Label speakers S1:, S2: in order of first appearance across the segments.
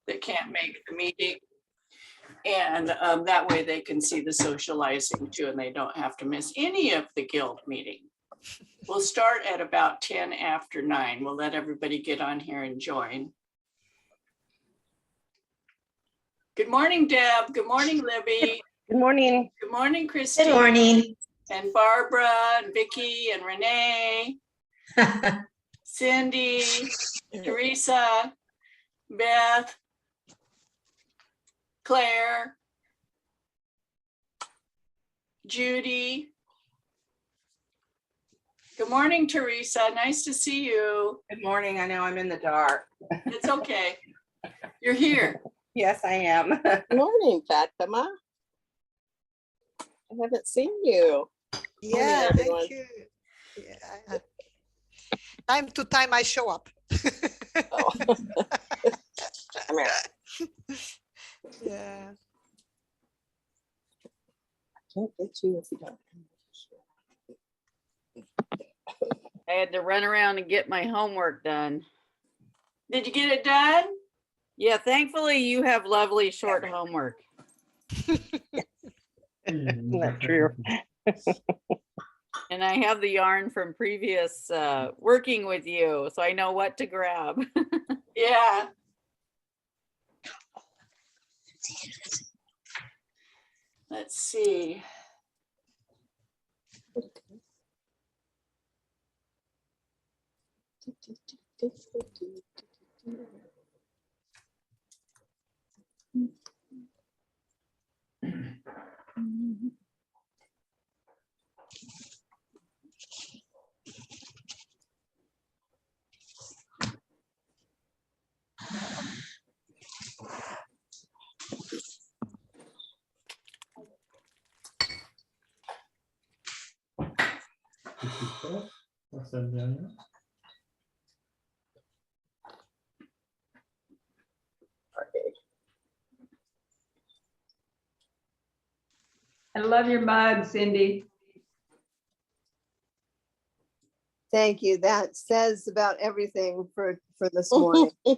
S1: that can't make the meeting. And that way they can see the socializing too, and they don't have to miss any of the guild meeting. We'll start at about 10 after 9. We'll let everybody get on here and join. Good morning, Deb. Good morning, Libby.
S2: Good morning.
S1: Good morning, Christine.
S3: Good morning.
S1: And Barbara and Vicky and Renee, Cindy, Teresa, Beth, Claire, Judy. Good morning, Teresa. Nice to see you.
S2: Good morning. I know I'm in the dark.
S1: It's okay. You're here.
S2: Yes, I am.
S4: Good morning, Fatima. I haven't seen you.
S5: Yeah,
S4: everyone.
S5: thank you. Yeah. Time to time I show up.
S4: Oh. Come here.
S5: Yeah.
S4: I can't get you if you don't.
S6: I had to run around and get my homework done.
S1: Did you get it done?
S6: Yeah, thankfully you have lovely short homework.
S2: Not true.
S6: And I have the yarn from previous working with you, so I know what to grab.
S1: Yeah. Let's see.
S7: I love your mug, Cindy.
S4: Thank you. That says about everything for this morning.
S6: Ew.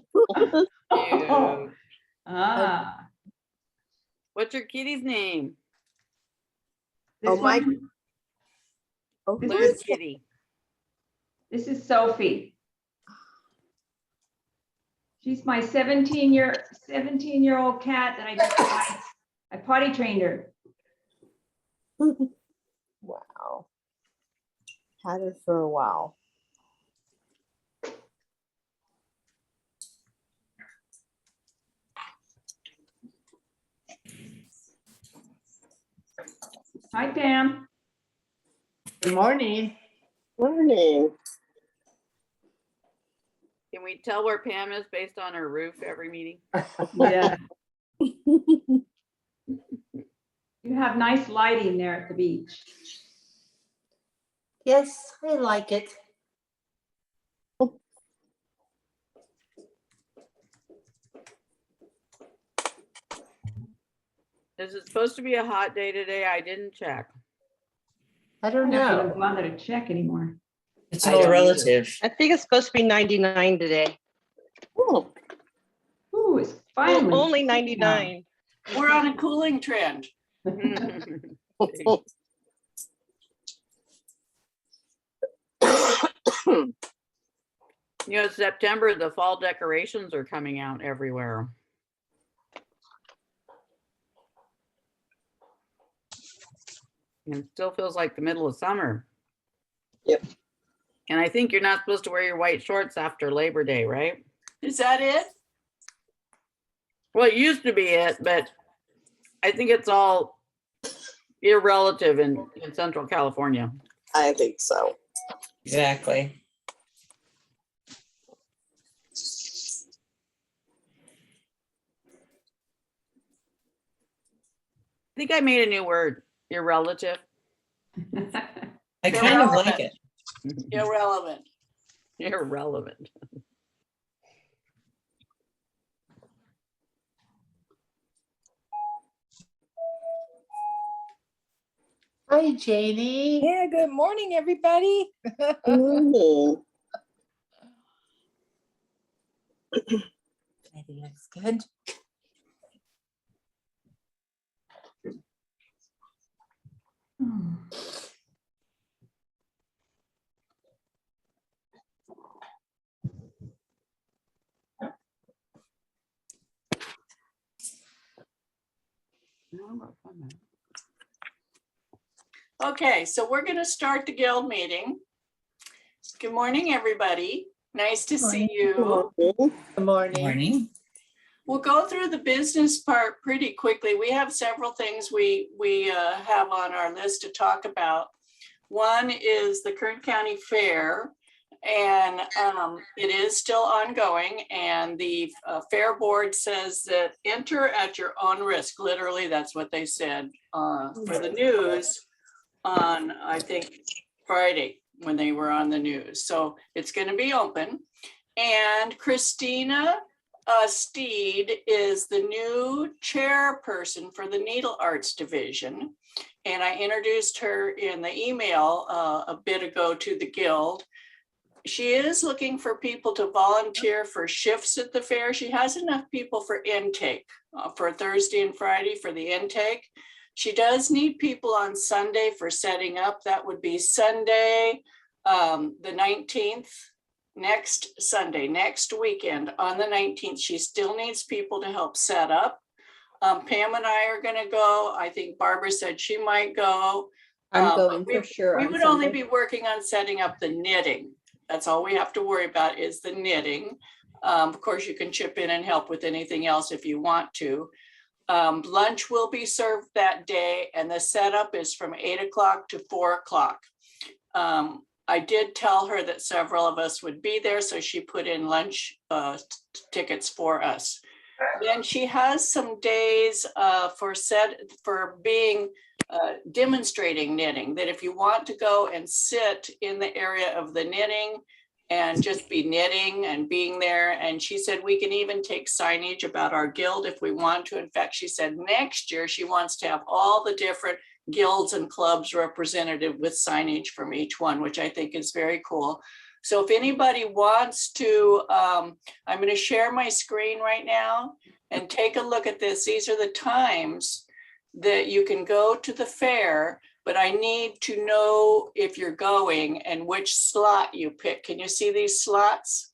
S7: Ah,
S6: What's your kitty's name?
S7: this
S4: Oh, my-
S7: one-
S4: Oh,
S7: This
S4: who
S6: Claire's
S4: is it?
S6: kitty.
S7: This is Sophie. She's my 17-year-old cat that I potty trained her.
S4: Wow. Had her for a while.
S7: Hi, Pam.
S3: Good morning.
S4: Morning.
S6: Can we tell where Pam is based on her roof every meeting?
S7: Yeah. You have nice lighting there at the beach.
S3: Yes, I like it.
S6: Is it supposed to be a hot day today? I didn't check.
S3: I
S7: I
S3: don't
S7: don't even
S3: know.
S7: bother to check anymore.
S8: It's
S6: I
S8: all
S6: don't
S8: relative.
S2: I think it's supposed to be 99 today.
S4: Oh,
S7: Ooh, it's finally.
S2: Only 99.
S1: We're on a cooling trend.
S6: You know, September, the fall decorations are coming out everywhere. And it still feels like the middle of summer.
S4: Yep.
S6: And I think you're not supposed to wear your white shorts after Labor Day, right?
S1: Is that it?
S6: Well, it used to be it, but I think it's all irrelative in Central California.
S4: I think so.
S8: Exactly.
S6: I think I made a new word, irrelative.
S8: I kind of like it.
S1: Irrelevant.
S6: Irrelevant.
S3: Hi, Janie. Yeah, good morning, everybody.
S4: Morning.
S3: I think that's good.
S1: Okay, so we're going to start the guild meeting. Good morning, everybody. Nice to see you.
S3: Good morning.
S8: Morning.
S1: We'll go through the business part pretty quickly. We have several things we have on our list to talk about. One is the Kern County Fair, and it is still ongoing. And the Fair Board says that enter at your own risk. Literally, that's what they said for the news on, I think, Friday when they were on the news. So it's going to be open. And Christina Steed is the new chairperson for the Needle Arts Division. And I introduced her in the email a bit ago to the Guild. She is looking for people to volunteer for shifts at the fair. She has enough people for intake for Thursday and Friday for the intake. She does need people on Sunday for setting up. That would be Sunday, the 19th, next Sunday, next weekend on the 19th. She still needs people to help set up. Pam and I are going to go. I think Barbara said she might go.
S3: I'm going for sure.
S1: We
S3: on
S1: would only
S3: Sunday.
S1: be working on setting up the knitting. That's all we have to worry about is the knitting. Of course, you can chip in and help with anything else if you want to. Lunch will be served that day, and the setup is from 8 o'clock to 4 o'clock. I did tell her that several of us would be there, so she put in lunch tickets for us. Then she has some days for being demonstrating knitting, that if you want to go and sit in the area of the knitting and just be knitting and being there. And she said we can even take signage about our guild if we want to. In fact, she said next year she wants to have all the different guilds and clubs represented with signage from each one, which I think is very cool. So if anybody wants to, I'm going to share my screen right now and take a look at this. These are the times that you can go to the fair, but I need to know if you're going and which slot you pick. Can you see these slots?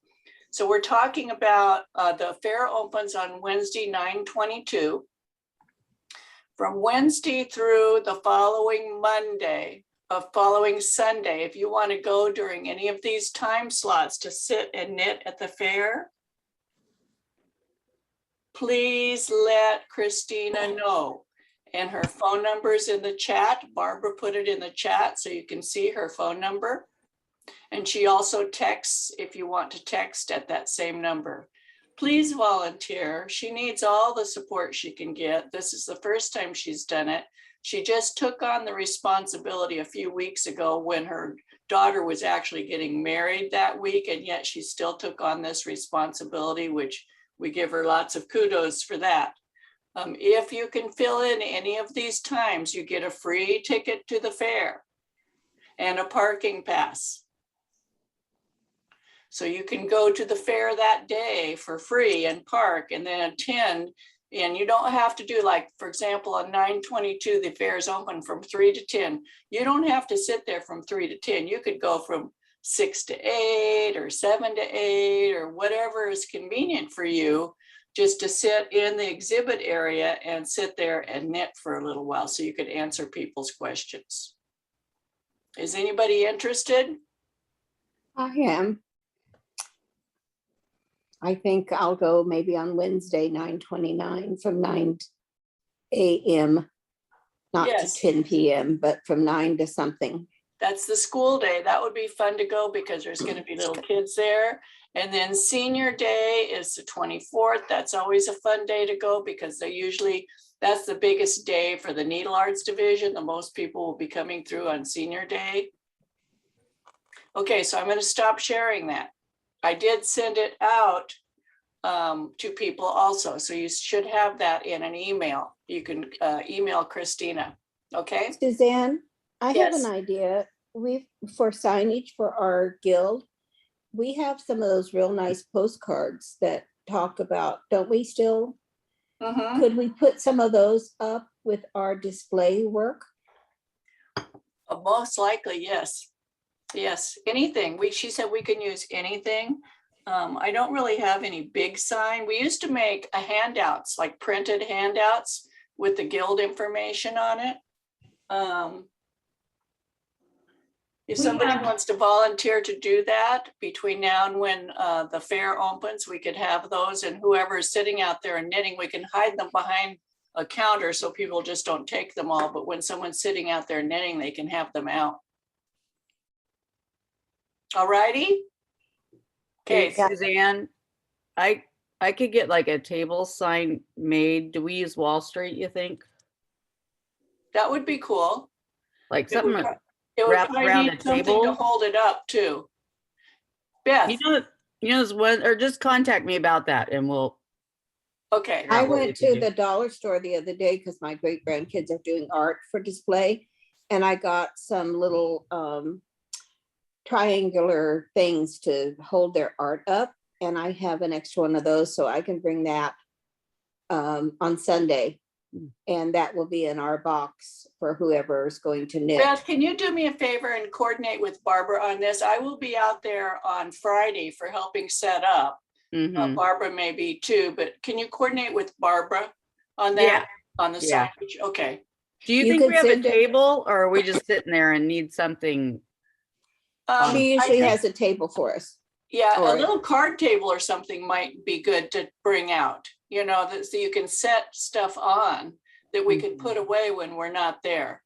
S1: So we're talking about the fair opens on Wednesday, 9/22. From Wednesday through the following Monday, following Sunday, if you want to go during any of these time slots to sit and knit at the fair, please let Christina know. And her phone number is in the chat. Barbara put it in the chat so you can see her phone number. And she also texts if you want to text at that same number. Please volunteer. She needs all the support she can get. This is the first time she's done it. She just took on the responsibility a few weeks ago when her daughter was actually getting married that week, and yet she still took on this responsibility, which we give her lots of kudos for that. If you can fill in any of these times, you get a free ticket to the fair and a parking pass. So you can go to the fair that day for free and park and then attend. And you don't have to do, like, for example, on 9/22, the fair is open from 3 to 10. You don't have to sit there from 3 to 10. You could go from 6 to 8 or 7 to 8 or whatever is convenient for you, just to sit in the exhibit area and sit there and knit for a little while so you could answer people's questions. Is anybody interested?
S4: I am. I think I'll go maybe on Wednesday, 9/29 from 9 a.m. Not
S1: Yes.
S4: to 10 p.m., but from 9 to something.
S1: That's the school day. That would be fun to go because there's going to be little kids there. And then senior day is the 24th. That's always a fun day to go because that's the biggest day for the Needle Arts Division. The most people will be coming through on senior day. Okay, so I'm going to stop sharing that. I did send it out to people also. So you should have that in an email. You can email Christina. Okay.
S4: Suzanne, I have
S1: Yes.
S4: an idea. For signage for our guild, we have some of those real nice postcards that talk about, don't we still?
S1: Mhm.
S4: Could we put some of those up with our display work?
S1: Most likely, yes. Yes, anything. She said we can use anything. I don't really have any big sign. We used to make handouts, like printed handouts with the guild information on it. If
S7: We
S1: somebody
S7: have-
S1: wants to volunteer to do that between now and when the fair opens, we could have those, and whoever is sitting out there and knitting, we can hide them behind a counter so people just don't take them all. But when someone's sitting out there knitting, they can have them out. All righty. Okay,
S4: Yeah.
S6: Suzanne, I could get like a table sign made. Do we use Wall Street, you think?
S1: that would be cool.
S6: Like
S1: It would
S6: something,
S1: pro- it would
S6: wrapped
S1: probably
S6: around
S1: need
S6: a
S1: something to
S6: table?
S1: hold it up too. Beth,
S6: this one, or just contact me about that and we'll,
S1: okay,
S4: I
S6: out what you
S4: went
S6: can
S4: to
S6: do.
S4: the dollar store the other day because my great grandkids are doing art for display. And I got some little triangular things to hold their art up. And I have an extra one of those, so I can bring that on Sunday. And that will be in our box for whoever is going to knit.
S1: Beth, can you do me a favor and coordinate with Barbara on this? I will be out there on Friday for helping set up.
S6: Mhm.
S1: Barbara may be too, but can you coordinate with Barbara on
S6: Yeah.
S1: that? On the
S6: Yeah.
S1: signage? Okay.
S6: Do you
S4: You
S6: think
S4: could
S6: we have a
S4: send it-
S6: table or are we just sitting there and need something?
S4: She
S1: I
S4: usually
S1: think-
S4: has a table for us.
S1: Yeah, a
S4: Or-
S1: little card table or something might be good to bring out, so you can set stuff on that we could put away when we're not there.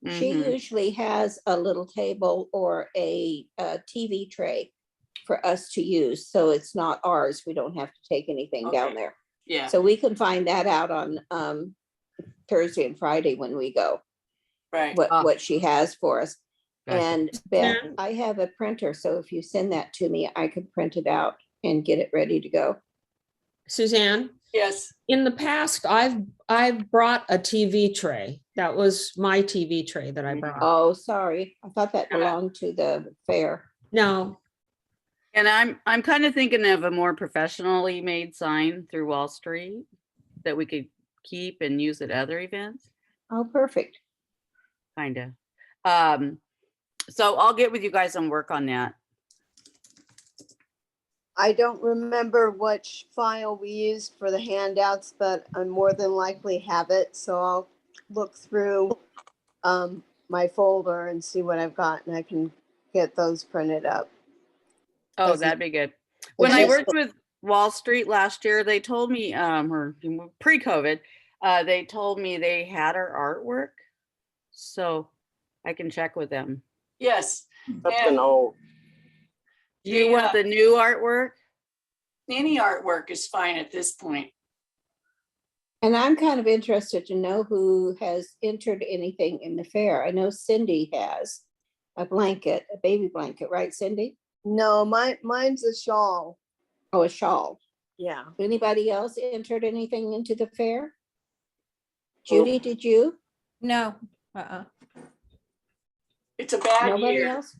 S4: She
S6: Mhm.
S4: usually has a little table or a TV tray for us to use, so it's not ours. We don't have to take anything down
S1: Okay.
S4: there.
S1: Yeah,
S4: So we can find that out on Thursday and Friday when we go,
S1: right.
S4: what she has for us.
S6: Gotcha.
S4: And Beth,
S2: Suzanne?
S4: I have a printer, so if you send that to me, I could print it out and get it ready to go.
S3: Suzanne,
S1: Yes,
S3: in the past, I've brought a TV tray. That was my TV tray that I brought.
S4: Oh, sorry. I thought that belonged to the fair.
S3: No,
S6: And I'm kind of thinking of a more professionally made sign through Wall Street that we could keep and use at other events,
S4: Oh, perfect.
S6: kind of. So I'll get with you guys and work on that.
S9: I don't remember which file we used for the handouts, but I more than likely have it. So I'll look through my folder and see what I've got, and I can get those printed up.
S6: Oh,
S9: Doesn't-
S6: that'd be good. When
S9: It's
S6: I
S9: just-
S6: worked with Wall Street last year, they told me, or pre-COVID, they told me they had our artwork. So I can check with them.
S1: yes.
S10: That's
S1: And
S10: been old.
S6: Do you
S1: Yeah.
S6: want the new artwork?
S1: any artwork is fine at this point.
S4: And I'm kind of interested to know who has entered anything in the fair. I know Cindy has a blanket, a baby blanket, right, Cindy?
S9: No, mine's a shawl.
S4: Oh, a shawl.
S9: Yeah.
S4: Anybody else entered anything into the fair? Judy, did you?
S3: no.
S1: It's a bad
S4: Nobody
S1: year.
S4: else?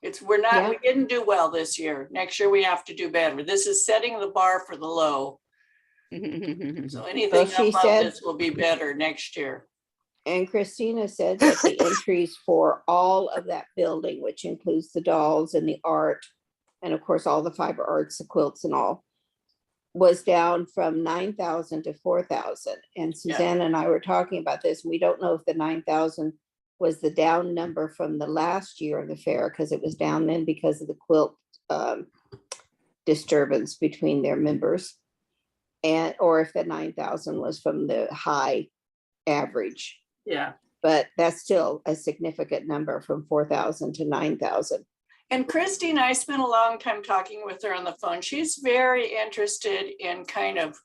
S1: We
S4: Yeah.
S1: didn't do well this year. Next year we have to do better. This is setting the bar for the low. So anything
S4: she
S1: above
S4: said-
S1: this will be better next year.
S4: And Christina said that the entries for all of that building, which includes the dolls and the art, and of course, all the fiber arts, the quilts and all, was down from 9,000 to 4,000. And Suzanne and I were talking about this. We don't know if the 9,000 was the down number from the last year of the fair, because it was down then because of the quilt disturbance between their members. And, or if the 9,000 was from the high average.
S1: Yeah.
S4: But that's still a significant number from 4,000 to 9,000.
S1: And Christine, I spent a long time talking with her on the phone. She's very interested in kind of,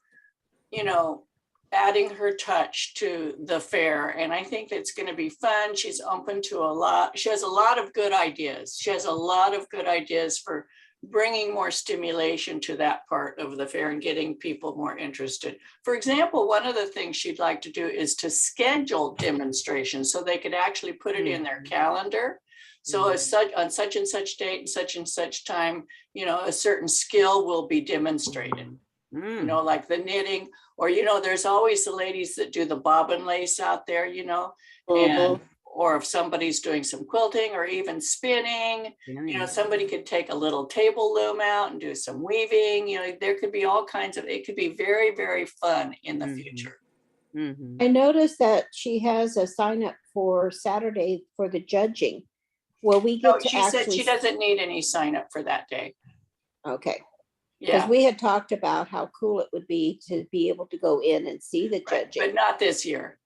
S1: adding her touch to the fair. And I think it's going to be fun. She's open to a lot. She has a lot of good ideas. She has a lot of good ideas for bringing more stimulation to that part of the fair and getting people more interested. For example, one of the things she'd like to do is to schedule demonstrations so they could actually put it in their calendar. So as such, on such and such date and such time, a certain skill will be demonstrated. you know, like the knitting, or, you know, there's always the ladies that do the bobbin lace out there, you know, and, or if somebody's doing some quilting or even spinning, you know, somebody could take a little table loom out and do some weaving, you know, there could be all kinds of, it could be very, very fun in the future.
S4: I noticed that she has a sign up for Saturday for the judging. Will we
S1: No,
S4: get to
S1: she said
S4: actually?
S1: she doesn't need any sign up for that day.
S4: Okay, because
S1: Yeah,
S4: we had talked about how cool it would be to be able to go in and see the
S1: right,
S4: judging.
S1: but not this year.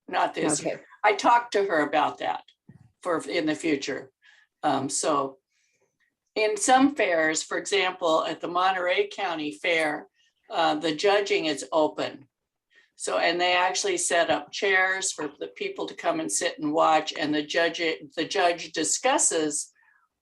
S1: Not this
S4: Okay.
S1: year. I talked to her about that for in the future. So in some fairs, for example, at the Monterey County Fair, the judging is open. So, and they actually set up chairs for the people to come and sit and watch, and the judge discusses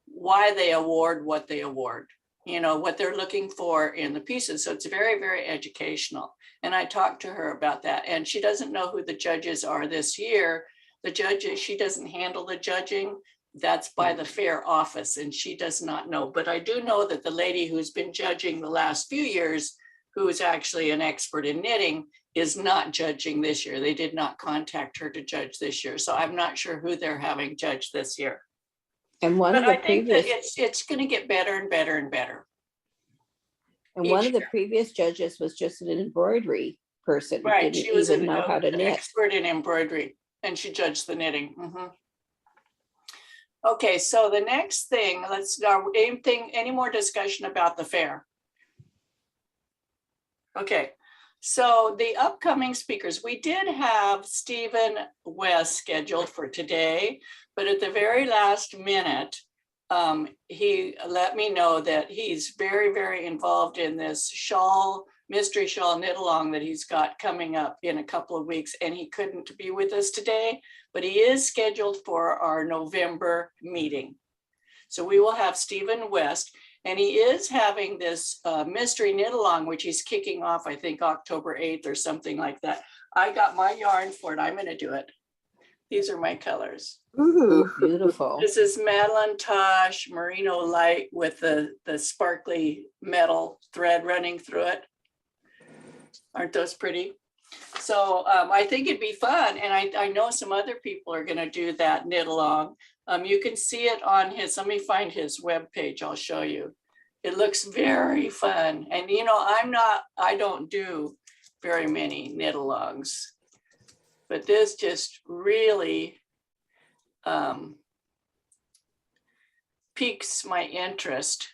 S1: why they award what they award, you know, what they're looking for in the pieces. So it's very, very educational. And I talked to her about that, and she doesn't know who the judges are this year. The judges, she doesn't handle the judging. That's by the fair office, and she does not know. But I do know that the lady who's been judging the last few years, who is actually an expert in knitting, is not judging this year. They did not contact her to judge this year. So I'm not sure who they're having judge this year.
S4: And one
S1: But
S4: of the
S1: I think that
S4: previous,
S1: it's going to get better and better and better.
S4: and one
S1: each
S4: of the
S1: year.
S4: previous judges was just an embroidery person.
S1: Right,
S4: Didn't
S1: she was
S4: even know how to
S1: an
S4: knit.
S1: expert in embroidery, and she judged the knitting. Okay, so the next thing, any more discussion about the fair? Okay, so the upcoming speakers, we did have Stephen West scheduled for today, but at the very last minute, he let me know that he's very, very involved in this mystery shawl knit along that he's got coming up in a couple of weeks, and he couldn't be with us today, but he is scheduled for our November meeting. So we will have Stephen West, and he is having this mystery knit along, which he's kicking off, I think, October 8th or something like that. I got my yarn for it. I'm going to do it. These are my colors.
S4: Ooh, beautiful.
S1: This is Madeline Tosh Merino Light with the sparkly metal thread running through it. Aren't those pretty? So I think it'd be fun. And I know some other people are going to do that knit along. You can see it on his, let me find his webpage. I'll show you. It looks very fun. And, you know, I don't do very many knit alongs, but this just really piques my interest.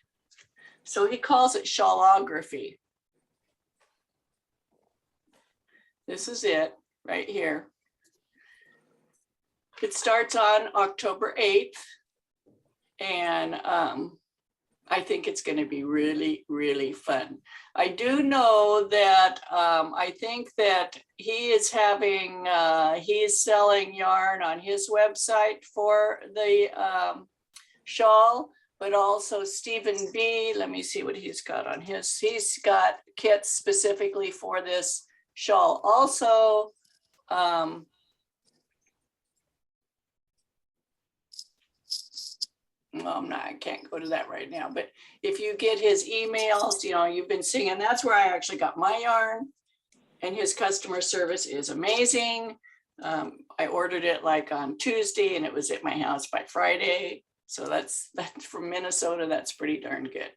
S1: So he calls it shawlography. This is it right here. It starts on October 8th. And I think it's going to be really, really fun. I do know that I think that he is having, he's selling yarn on his website for the shawl, but also Stephen B. Let me see what he's got on his. He's got kits specifically for this shawl also. Well, I can't go to that right now, but if you get his emails, you know, you've been seeing, and that's where I actually got my yarn, and his customer service is amazing. I ordered it like on Tuesday and it was at my house by Friday. So that's from Minnesota. That's pretty darn good.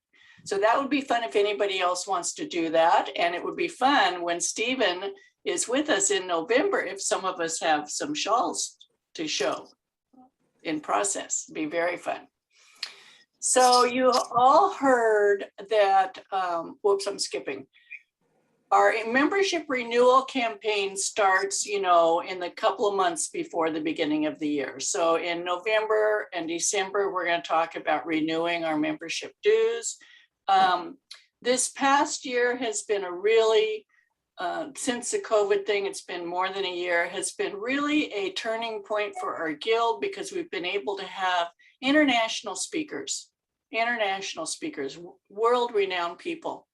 S1: So that would be fun if anybody else wants to do that. And it would be fun when Stephen is with us in November, if some of us have some shawls to show in process. It'd be very fun. So you all heard that, whoops, I'm skipping. Our membership renewal campaign starts, you know, in the couple of months before the beginning of the year. So in November and December, we're going to talk about renewing our membership dues. This past year has been a really, since the COVID thing, it's been more than a year, has been really a turning point for our guild because we've been able to have international speakers, world-renowned people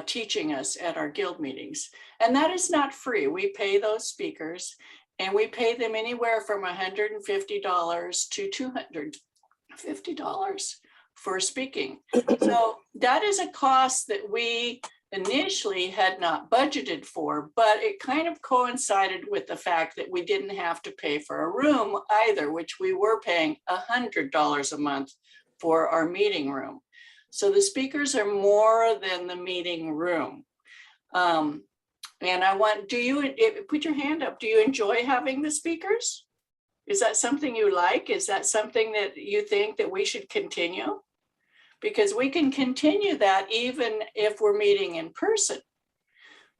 S1: teaching us at our guild meetings. And that is not free. We pay those speakers, and we pay them anywhere from $150 to $250 for speaking. So that is a cost that we initially had not budgeted for, but it kind of coincided with the fact that we didn't have to pay for a room either, which we were paying $100 a month for our meeting room. So the speakers are more than the meeting room. And I want, put your hand up. Do you enjoy having the speakers? Is that something you like? Is that something that you think that we should continue? Because we can continue that even if we're meeting in person.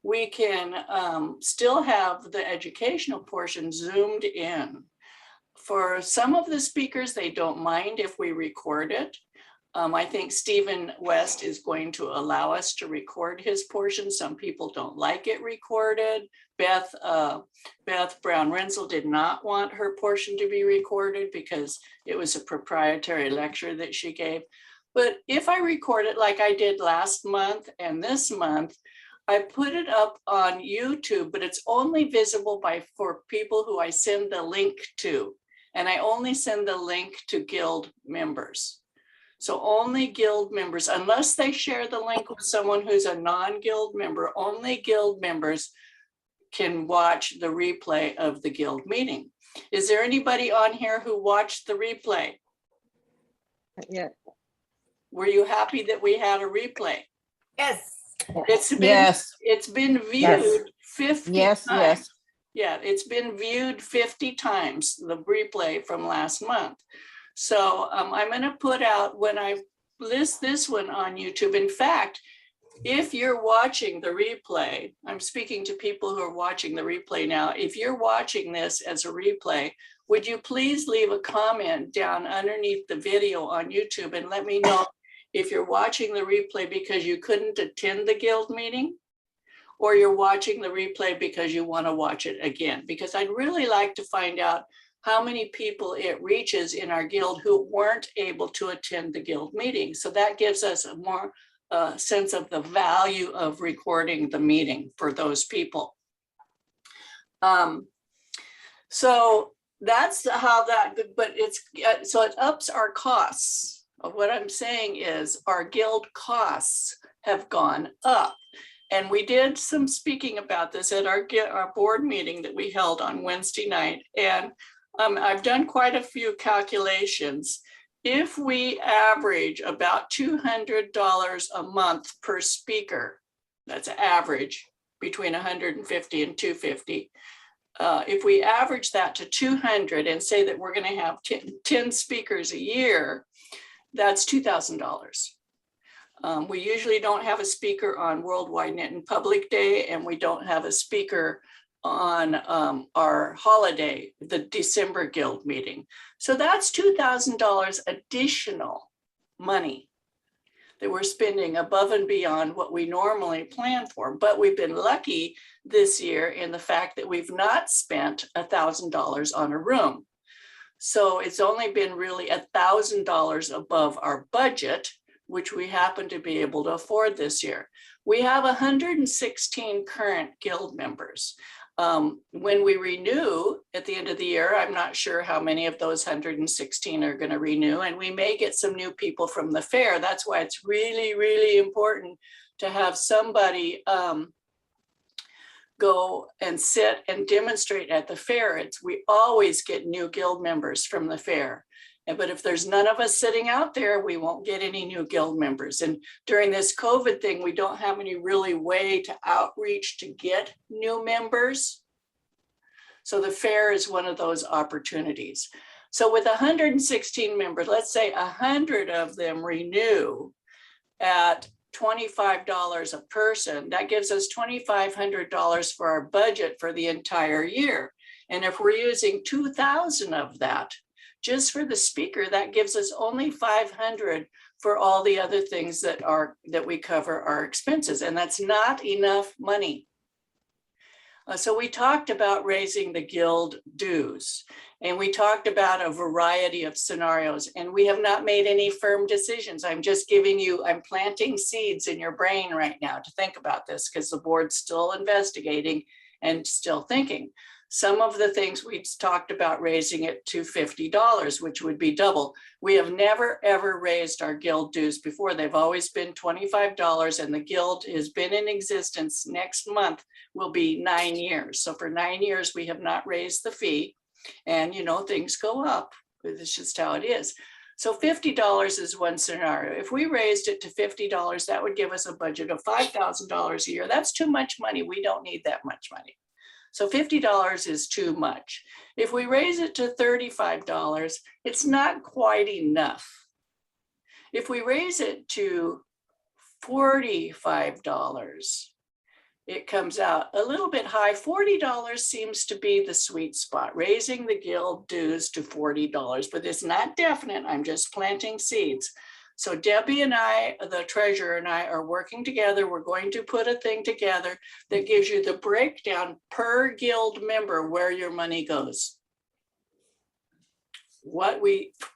S1: We can still have the educational portion zoomed in. For some of the speakers, they don't mind if we record it. I think Stephen West is going to allow us to record his portion. Some people don't like it recorded. Beth Brown Renzel did not want her portion to be recorded because it was a proprietary lecture that she gave. But if I record it like I did last month and this month, I put it up on YouTube, but it's only visible for people who I send the link to. And I only send the link to Guild members. So only Guild members, unless they share the link with someone who's a non-Guild member, only Guild members can watch the replay of the Guild meeting. Is there anybody on here who watched the replay?
S2: Yeah.
S1: Were you happy that we had a replay?
S9: Yes.
S1: It's been viewed 50
S4: Yes,
S1: times.
S4: yes.
S1: Yeah, it's been viewed 50 times, the replay from last month. So I'm going to put out, when I list this one on YouTube, in fact, if you're watching the replay, I'm speaking to people who are watching the replay now. If you're watching this as a replay, would you please leave a comment down underneath the video on YouTube and let me know if you're watching the replay because you couldn't attend the Guild meeting, or you're watching the replay because you want to watch it again, because I'd really like to find out how many people it reaches in our Guild who weren't able to attend the Guild meeting. So that gives us a more sense of the value of recording the meeting for those people. So that's how that, but it's, so it ups our costs. What I'm saying is our Guild costs have gone up. And we did some speaking about this at our board meeting that we held on Wednesday night. And I've done quite a few calculations. If we average about $200 a month per speaker, that's average between 150 and 250. If we average that to 200 and say that we're going to have 10 speakers a year, that's $2,000. We usually don't have a speaker on Worldwide Knit and Public Day, and we don't have a speaker on our holiday, the December Guild meeting. So that's $2,000 additional money that we're spending above and beyond what we normally plan for. But we've been lucky this year in the fact that we've not spent $1,000 on a room. So it's only been really $1,000 above our budget, which we happen to be able to afford this year. We have 116 current Guild members. When we renew at the end of the year, I'm not sure how many of those 116 are going to renew, and we may get some new people from the fair. That's why it's really, really important to have somebody go and sit and demonstrate at the fair. We always get new Guild members from the fair. But if there's none of us sitting out there, we won't get any new Guild members. And during this COVID thing, we don't have any really way to outreach to get new members. So the fair is one of those opportunities. So with 116 members, let's say 100 of them renew at $25 a person, that gives us $2,500 for our budget for the entire year. And if we're using 2,000 of that, just for the speaker, that gives us only 500 for all the other things that we cover our expenses. And that's not enough money. So we talked about raising the Guild dues, and we talked about a variety of scenarios, and we have not made any firm decisions. I'm just giving you, I'm planting seeds in your brain right now to think about this because the board's still investigating and still thinking. Some of the things we talked about raising it to $50, which would be double. We have never, ever raised our guild dues before. They've always been $25, and the guild has been in existence. Next month will be 9 years. So for 9 years, we have not raised the fee. And you know, things go up. It's just how it is. So $50 is one scenario. If we raised it to $50, that would give us a budget of $5,000 a year. That's too much money. We don't need that much money. So $50 is too much. If we raise it to $35, it's not quite enough. If we raise it to $45, it comes out a little bit high. $40 seems to be the sweet spot, raising the guild dues to $40, but it's not definite. I'm just planting seeds. So Debbie and I, the treasurer and I, are working together. We're going to put a thing together that gives you the breakdown per guild member where your money goes.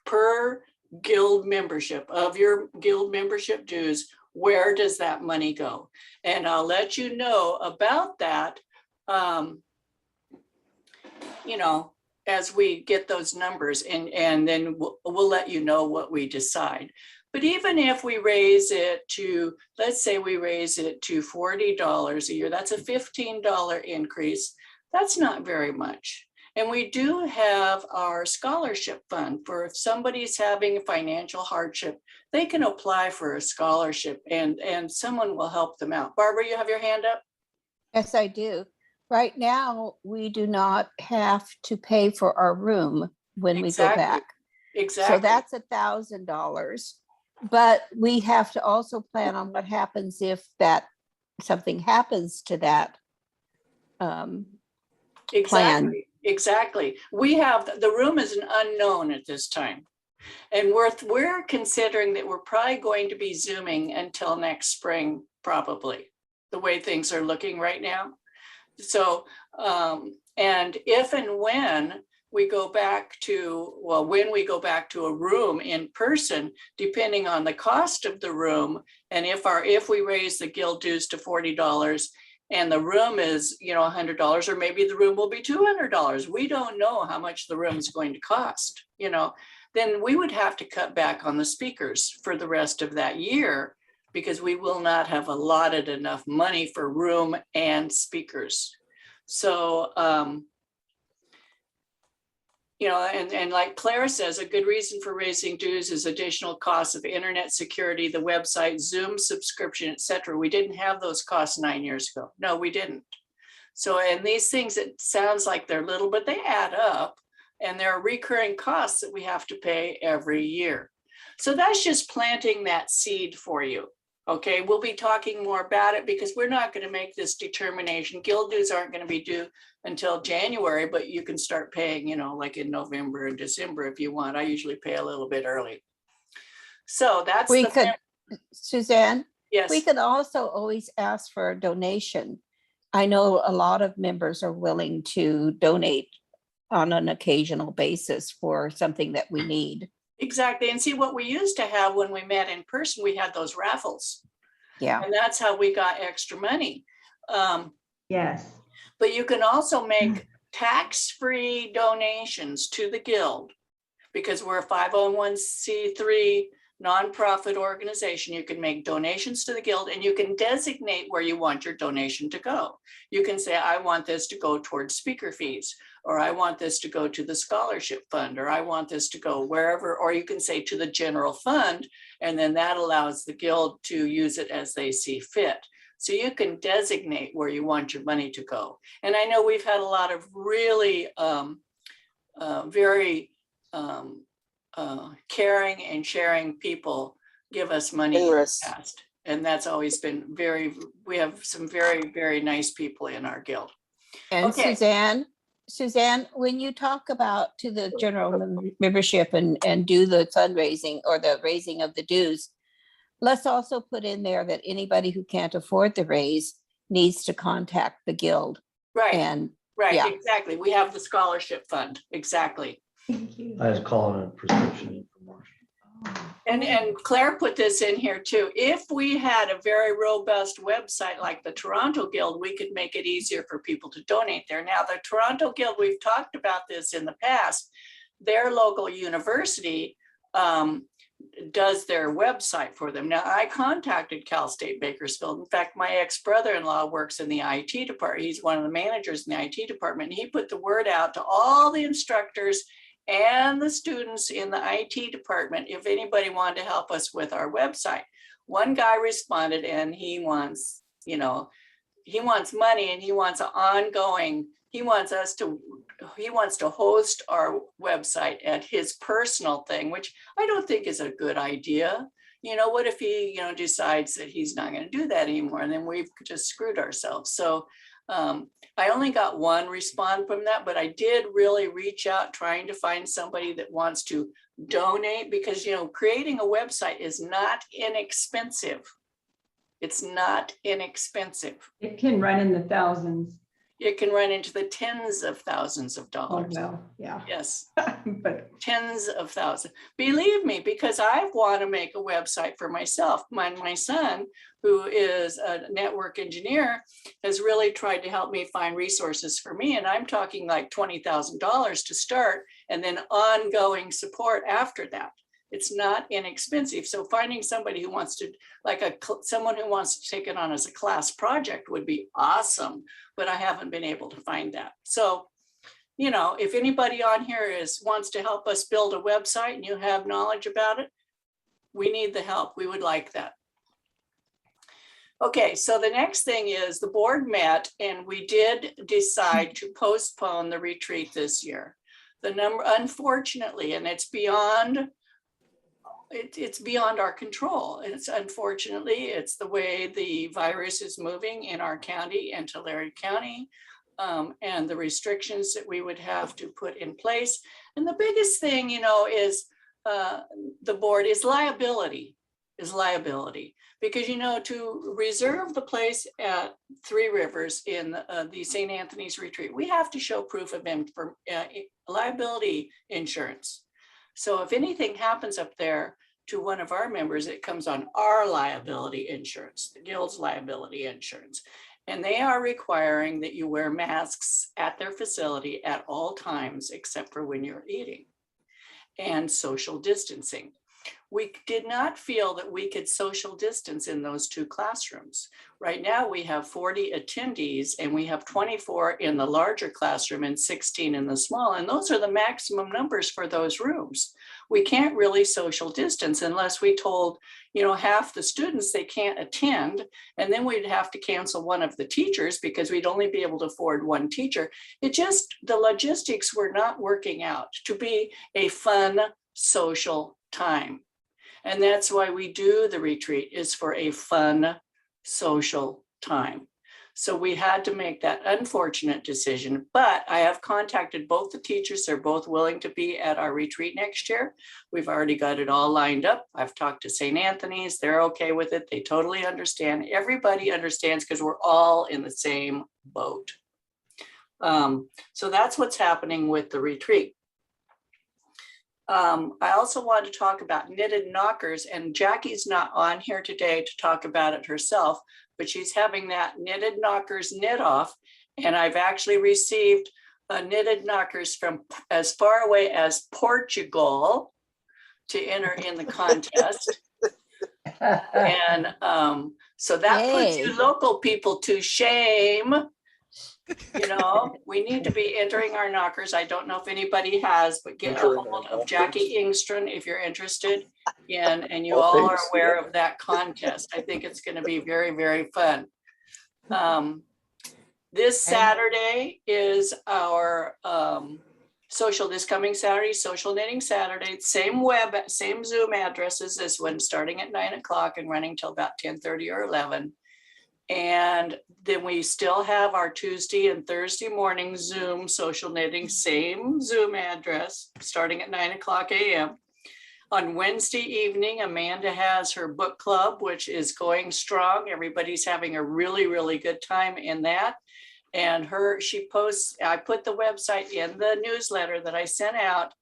S1: Per guild membership of your guild membership dues, where does that money go? And I'll let you know about that, you know, as we get those numbers, and then we'll let you know what we decide. But even if we raise it to, let's say we raise it to $40 a year, that's a $15 increase. That's not very much. And we do have our scholarship fund for if somebody's having a financial hardship, they can apply for a scholarship and someone will help them out. Barbara, you have your hand up?
S4: Yes, I do. Right now, we do not have to pay for our room when we go back.
S1: Exactly.
S4: So that's $1,000. But we have to also plan on what happens if something happens to that plan.
S1: Exactly. We have, the room is an unknown at this time. And we're considering that we're probably going to be Zooming until next spring, probably, the way things are looking right now. So, and if and when we go back to, well, when we go back to a room in person, depending on the cost of the room, and if we raise the guild dues to $40 and the room is, you know, $100, or maybe the room will be $200. We don't know how much the room is going to cost, you know, then we would have to cut back on the speakers for the rest of that year because we will not have allotted enough money for room and speakers. So, you know, and like Clara says, a good reason for raising dues is additional costs of internet security, the website, Zoom subscription, et cetera. We didn't have those costs 9 years ago. No, we didn't. So, and these things, it sounds like they're little, but they add up and there are recurring costs that we have to pay every year. So that's just planting that seed for you. Okay, we'll be talking more about it because we're not going to make this determination. Guild dues aren't going to be due until January, but you can start paying, you know, like in November and December if you want. I usually pay a little bit early. So that's
S4: Suzanne,
S1: yes.
S4: We could also always ask for a donation. I know a lot of members are willing to donate on an occasional basis for something that we need.
S1: Exactly. And see, what we used to have when we met in person, we had those raffles.
S4: Yeah.
S1: And that's how we got extra money.
S7: Yes.
S1: But you can also make tax-free donations to the Guild because we're a 501c3 nonprofit organization. You can make donations to the Guild and you can designate where you want your donation to go. You can say, I want this to go towards speaker fees, or I want this to go to the scholarship fund, or I want this to go wherever, or you can say to the general fund, and then that allows the Guild to use it as they see fit. So you can designate where you want your money to go. And I know we've had a lot of really very caring and sharing people give us money in the past. And that's always been we have some very, very nice people in our Guild.
S4: And
S1: okay.
S4: Suzanne, when you talk about to the general membership and do the fundraising or the raising of the dues, let's also put in there that anybody who can't afford the raise needs to contact the Guild.
S1: Right.
S4: And
S1: right,
S4: yeah.
S1: Exactly. We have the scholarship fund. Exactly.
S7: Thank you.
S10: I was calling it a prescription infomercial.
S1: And Claire put this in here too. If we had a very robust website like the Toronto Guild, we could make it easier for people to donate there. Now, the Toronto Guild, we've talked about this in the past. Their local university does their website for them. Now, I contacted Cal State Bakersfield. In fact, my ex-brother-in-law works in the IT department. He's one of the managers in the IT department. And he put the word out to all the instructors and the students in the IT department if anybody wanted to help us with our website. One guy responded, and he wants, he wants money, and he wants an ongoing, he wants to host our website at his personal thing, which I don't think is a good idea. What if he, decides that he's not going to do that anymore, and then we've just screwed ourselves. So I only got one response from that, but I did really reach out trying to find somebody that wants to donate, because, creating a website is not inexpensive. It's not inexpensive.
S7: It can run in the thousands.
S1: It can run into the tens of thousands of
S7: Oh,
S1: dollars.
S7: well, yeah.
S1: Yes,
S7: But
S1: tens of thousands. Believe me, because I want to make a website for myself. My son, who is a network engineer, has really tried to help me find resources for me. And I'm talking like $20,000 to start, and then ongoing support after that. It's not inexpensive. So finding somebody who wants to, someone who wants to take it on as a class project would be awesome, but I haven't been able to find that. So, if anybody on here wants to help us build a website and you have knowledge about it, we need the help. We would like that. Okay, so the next thing is the board met, and we did decide to postpone the retreat this year. Unfortunately, and it's beyond our control. And it's the way the virus is moving in our county and Tulare County, and the restrictions that we would have to put in place. And the biggest thing, is the board is liability. Because, to reserve the place at Three Rivers in the St. Anthony's retreat, we have to show proof of liability insurance. So if anything happens up there to one of our members, it comes on our liability insurance, the Guild's liability insurance. And they are requiring that you wear masks at their facility at all times, except for when you're eating, and social distancing. We did not feel that we could social distance in those two classrooms. Right now, we have 40 attendees, and we have 24 in the larger classroom and 16 in the small. And those are the maximum numbers for those rooms. We can't really social distance unless we told, half the students they can't attend. And then we'd have to cancel one of the teachers because we'd only be able to afford one teacher. The logistics were not working out to be a fun social time. And that's why we do the retreat, is for a fun social time. So we had to make that unfortunate decision, but I have contacted both the teachers. They're both willing to be at our retreat next year. We've already got it all lined up. I've talked to St. Anthony's. They're okay with it. They totally understand. Everybody understands because we're all in the same boat. So that's what's happening with the retreat. I also want to talk about knitted knockers, and Jackie's not on here today to talk about it herself, but she's having that knitted knockers knit off. And I've actually received knitted knockers from as far away as Portugal to enter in the contest. And so that puts you local people to shame. We need to be entering our knockers. I don't know if anybody has, but get a hold of Jackie Ingstrom if you're interested in, and you all are aware of that contest. I think it's going to be very, very fun. This Saturday is our this coming Saturday, Social Knitting Saturday, same Zoom address as this one, starting at 9 o'clock and running till about 10:30 or 11. And then we still have our Tuesday and Thursday morning Zoom social knitting, same Zoom address, starting at 9 o'clock a.m. On Wednesday evening, Amanda has her book club, which is going strong. Everybody's having a really, really good time in that. And she posts, I put the website in the newsletter that I sent out,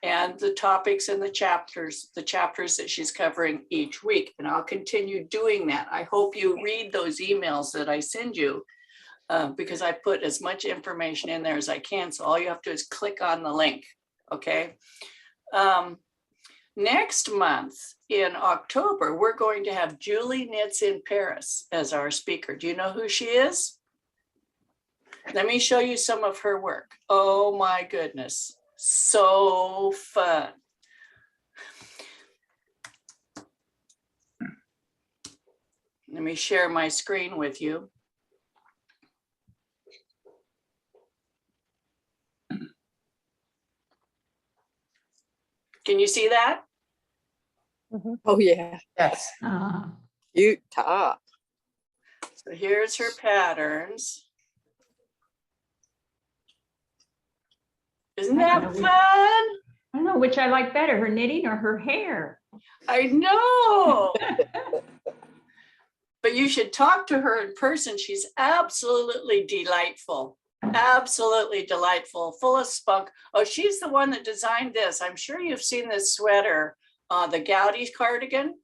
S1: and the topics and the chapters that she's covering each week. And I'll continue doing that. I hope you read those emails that I send you because I put as much information in there as I can. So all you have to do is click on the link, okay? Next month in October, we're going to have Julie Knits in Paris as our speaker. Do you know who she is? Let me show you some of her work. Oh my goodness, so fun. Let me share my screen with you. Can you see that?
S9: Oh, yeah.
S8: Yes.
S9: Cute top.
S1: So here's her patterns. Isn't that fun?
S7: I don't know which I like better, her knitting or her hair.
S1: I know. But you should talk to her in person. She's absolutely delightful. Absolutely delightful, full of spunk. Oh, she's the one that designed this. I'm sure you've seen this sweater, the Gowdy cardigan.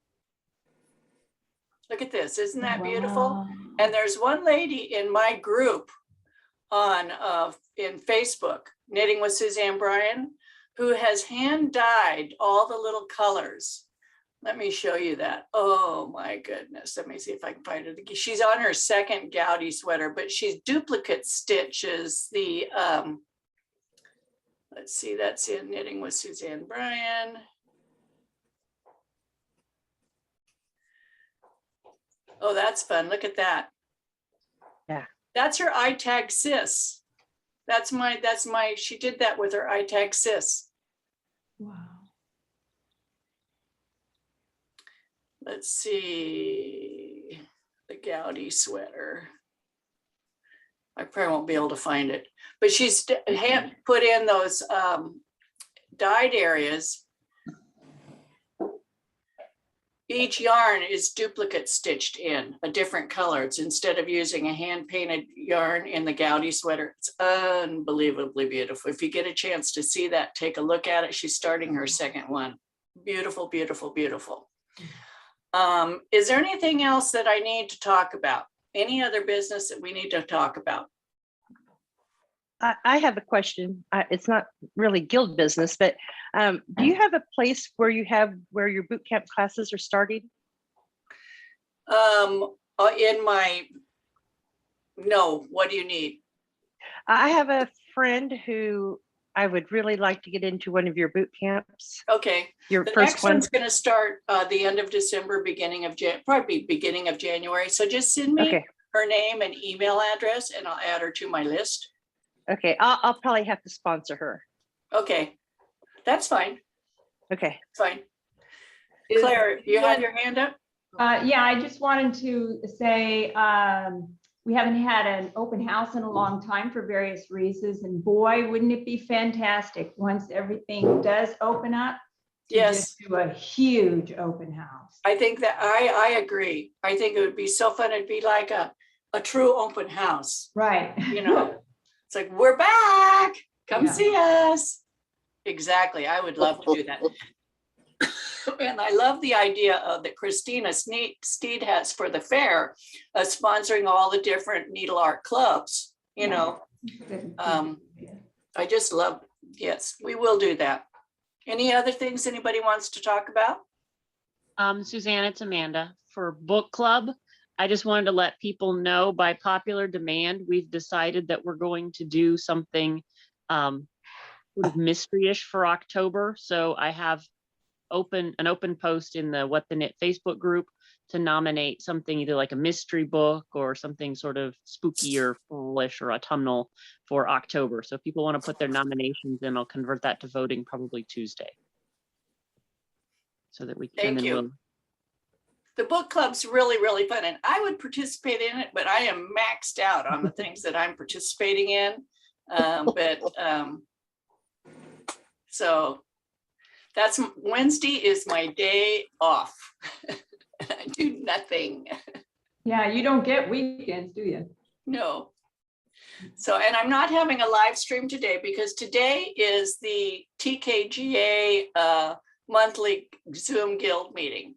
S1: Look at this, isn't that beautiful?
S7: Wow.
S1: And there's one lady in my group on in Facebook, Knitting with Suzanne Bryan, who has hand dyed all the little colors. Let me show you that. Oh my goodness. Let me see if I can find it. She's on her second Gowdy sweater, but she's duplicate stitches the, let's see, that's in Knitting with Suzanne Bryan. Oh, that's fun. Look at that.
S2: Yeah.
S1: That's her iTag sis. That's my, she did that with her iTag sis.
S7: Wow.
S1: Let's see, the Gowdy sweater. I probably won't be able to find it, but she's hand put in those dyed areas. Each yarn is duplicate stitched in a different color. It's instead of using a hand painted yarn in the Gowdy sweater. It's unbelievably beautiful. If you get a chance to see that, take a look at it. She's starting her second one. Beautiful, beautiful, beautiful. Is there anything else that I need to talk about? Any other business that we need to talk about?
S2: I have a question. It's not really guild business, but do you have a place where your boot camp classes are starting?
S1: No, what do you need?
S2: I have a friend who I would really like to get into one of your boot camps.
S1: Okay.
S2: Your
S1: The
S2: first
S1: next
S2: one.
S1: one's going to start the end of December, probably beginning of January. So just send me
S2: Okay.
S1: her name and email address and I'll add her to my list.
S2: Okay. I'll probably have to sponsor her.
S1: Okay, that's fine.
S2: Okay.
S1: Fine. Claire, you have your hand up?
S7: Yeah, I just wanted to say, we haven't had an open house in a long time for various reasons. And boy, wouldn't it be fantastic once everything does open up? To
S1: Yes.
S7: just do a huge open house.
S1: I think that I agree. I think it would be so fun. It'd be like a true open house.
S7: Right.
S1: You know, it's like, we're back. Come
S7: Yeah.
S1: see us. Exactly. I would love to do that. And I love the idea of that Christina Steed has for the fair, sponsoring all the different needle art clubs, you know. I just love, yes, we will do that. Any other things anybody wants to talk about?
S10: Suzanne, it's Amanda. For book club, I just wanted to let people know by popular demand, we've decided that we're going to do something sort of mystery-ish for October. So I have an open post in the What the Knit Facebook group to nominate something either like a mystery book or something sort of spooky or foolish or autumnal for October. So if people want to put their nominations in, I'll convert that to voting probably Tuesday. So that we can.
S1: Thank you. The book club's really, really fun. And I would participate in it, but I am maxed out on the things that I'm participating in. So that's Wednesday is my day off. I do nothing.
S7: Yeah, you don't get weekends, do you?
S1: No. So, and I'm not having a live stream today because today is the TKGA monthly Zoom Guild meeting.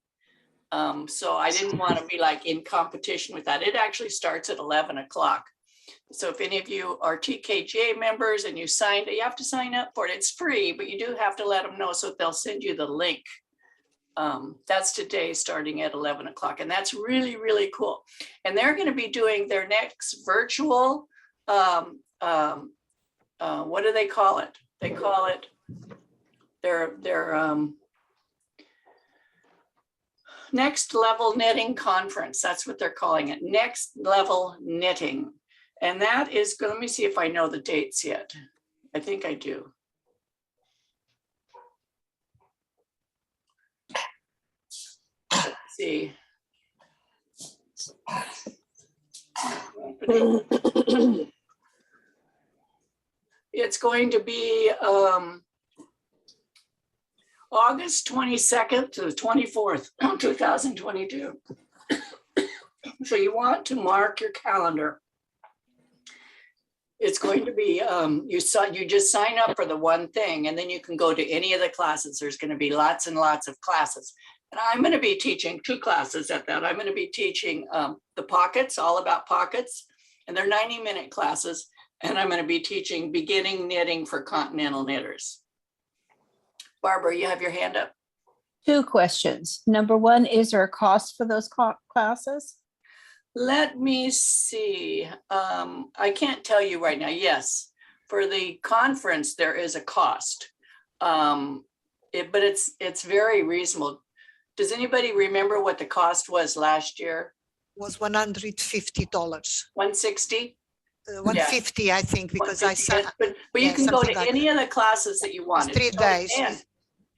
S1: So I didn't want to be like in competition with that. It actually starts at 11 o'clock. So if any of you are TKGA members and you have to sign up for it. It's free, but you do have to let them know so they'll send you the link. That's today starting at 11 o'clock. And that's really, really cool. And they're going to be doing their next virtual, what do they call it? They call it their next level knitting conference. That's what they're calling it. Next level knitting. And that is, let me see if I know the dates yet. I think I do. Let's see. It's going to be August 22nd to the 24th, 2022. So you want to mark your calendar. It's going to be, you just sign up for the one thing and then you can go to any of the classes. There's going to be lots and lots of classes. And I'm going to be teaching 2 classes at that. I'm going to be teaching the pockets, all about pockets, and they're 90-minute classes. And I'm going to be teaching beginning knitting for continental knitters. Barbara, you have your hand up.
S4: 2 questions. Number 1, is there a cost for those classes?
S1: Let me see. I can't tell you right now. Yes, for the conference, there is a cost, but it's very reasonable. Does anybody remember what the cost was last year?
S5: Was $150.
S1: 160?
S5: 150, I think, because I saw.
S1: But you can go to any of the classes that you want.
S5: It's 3 days.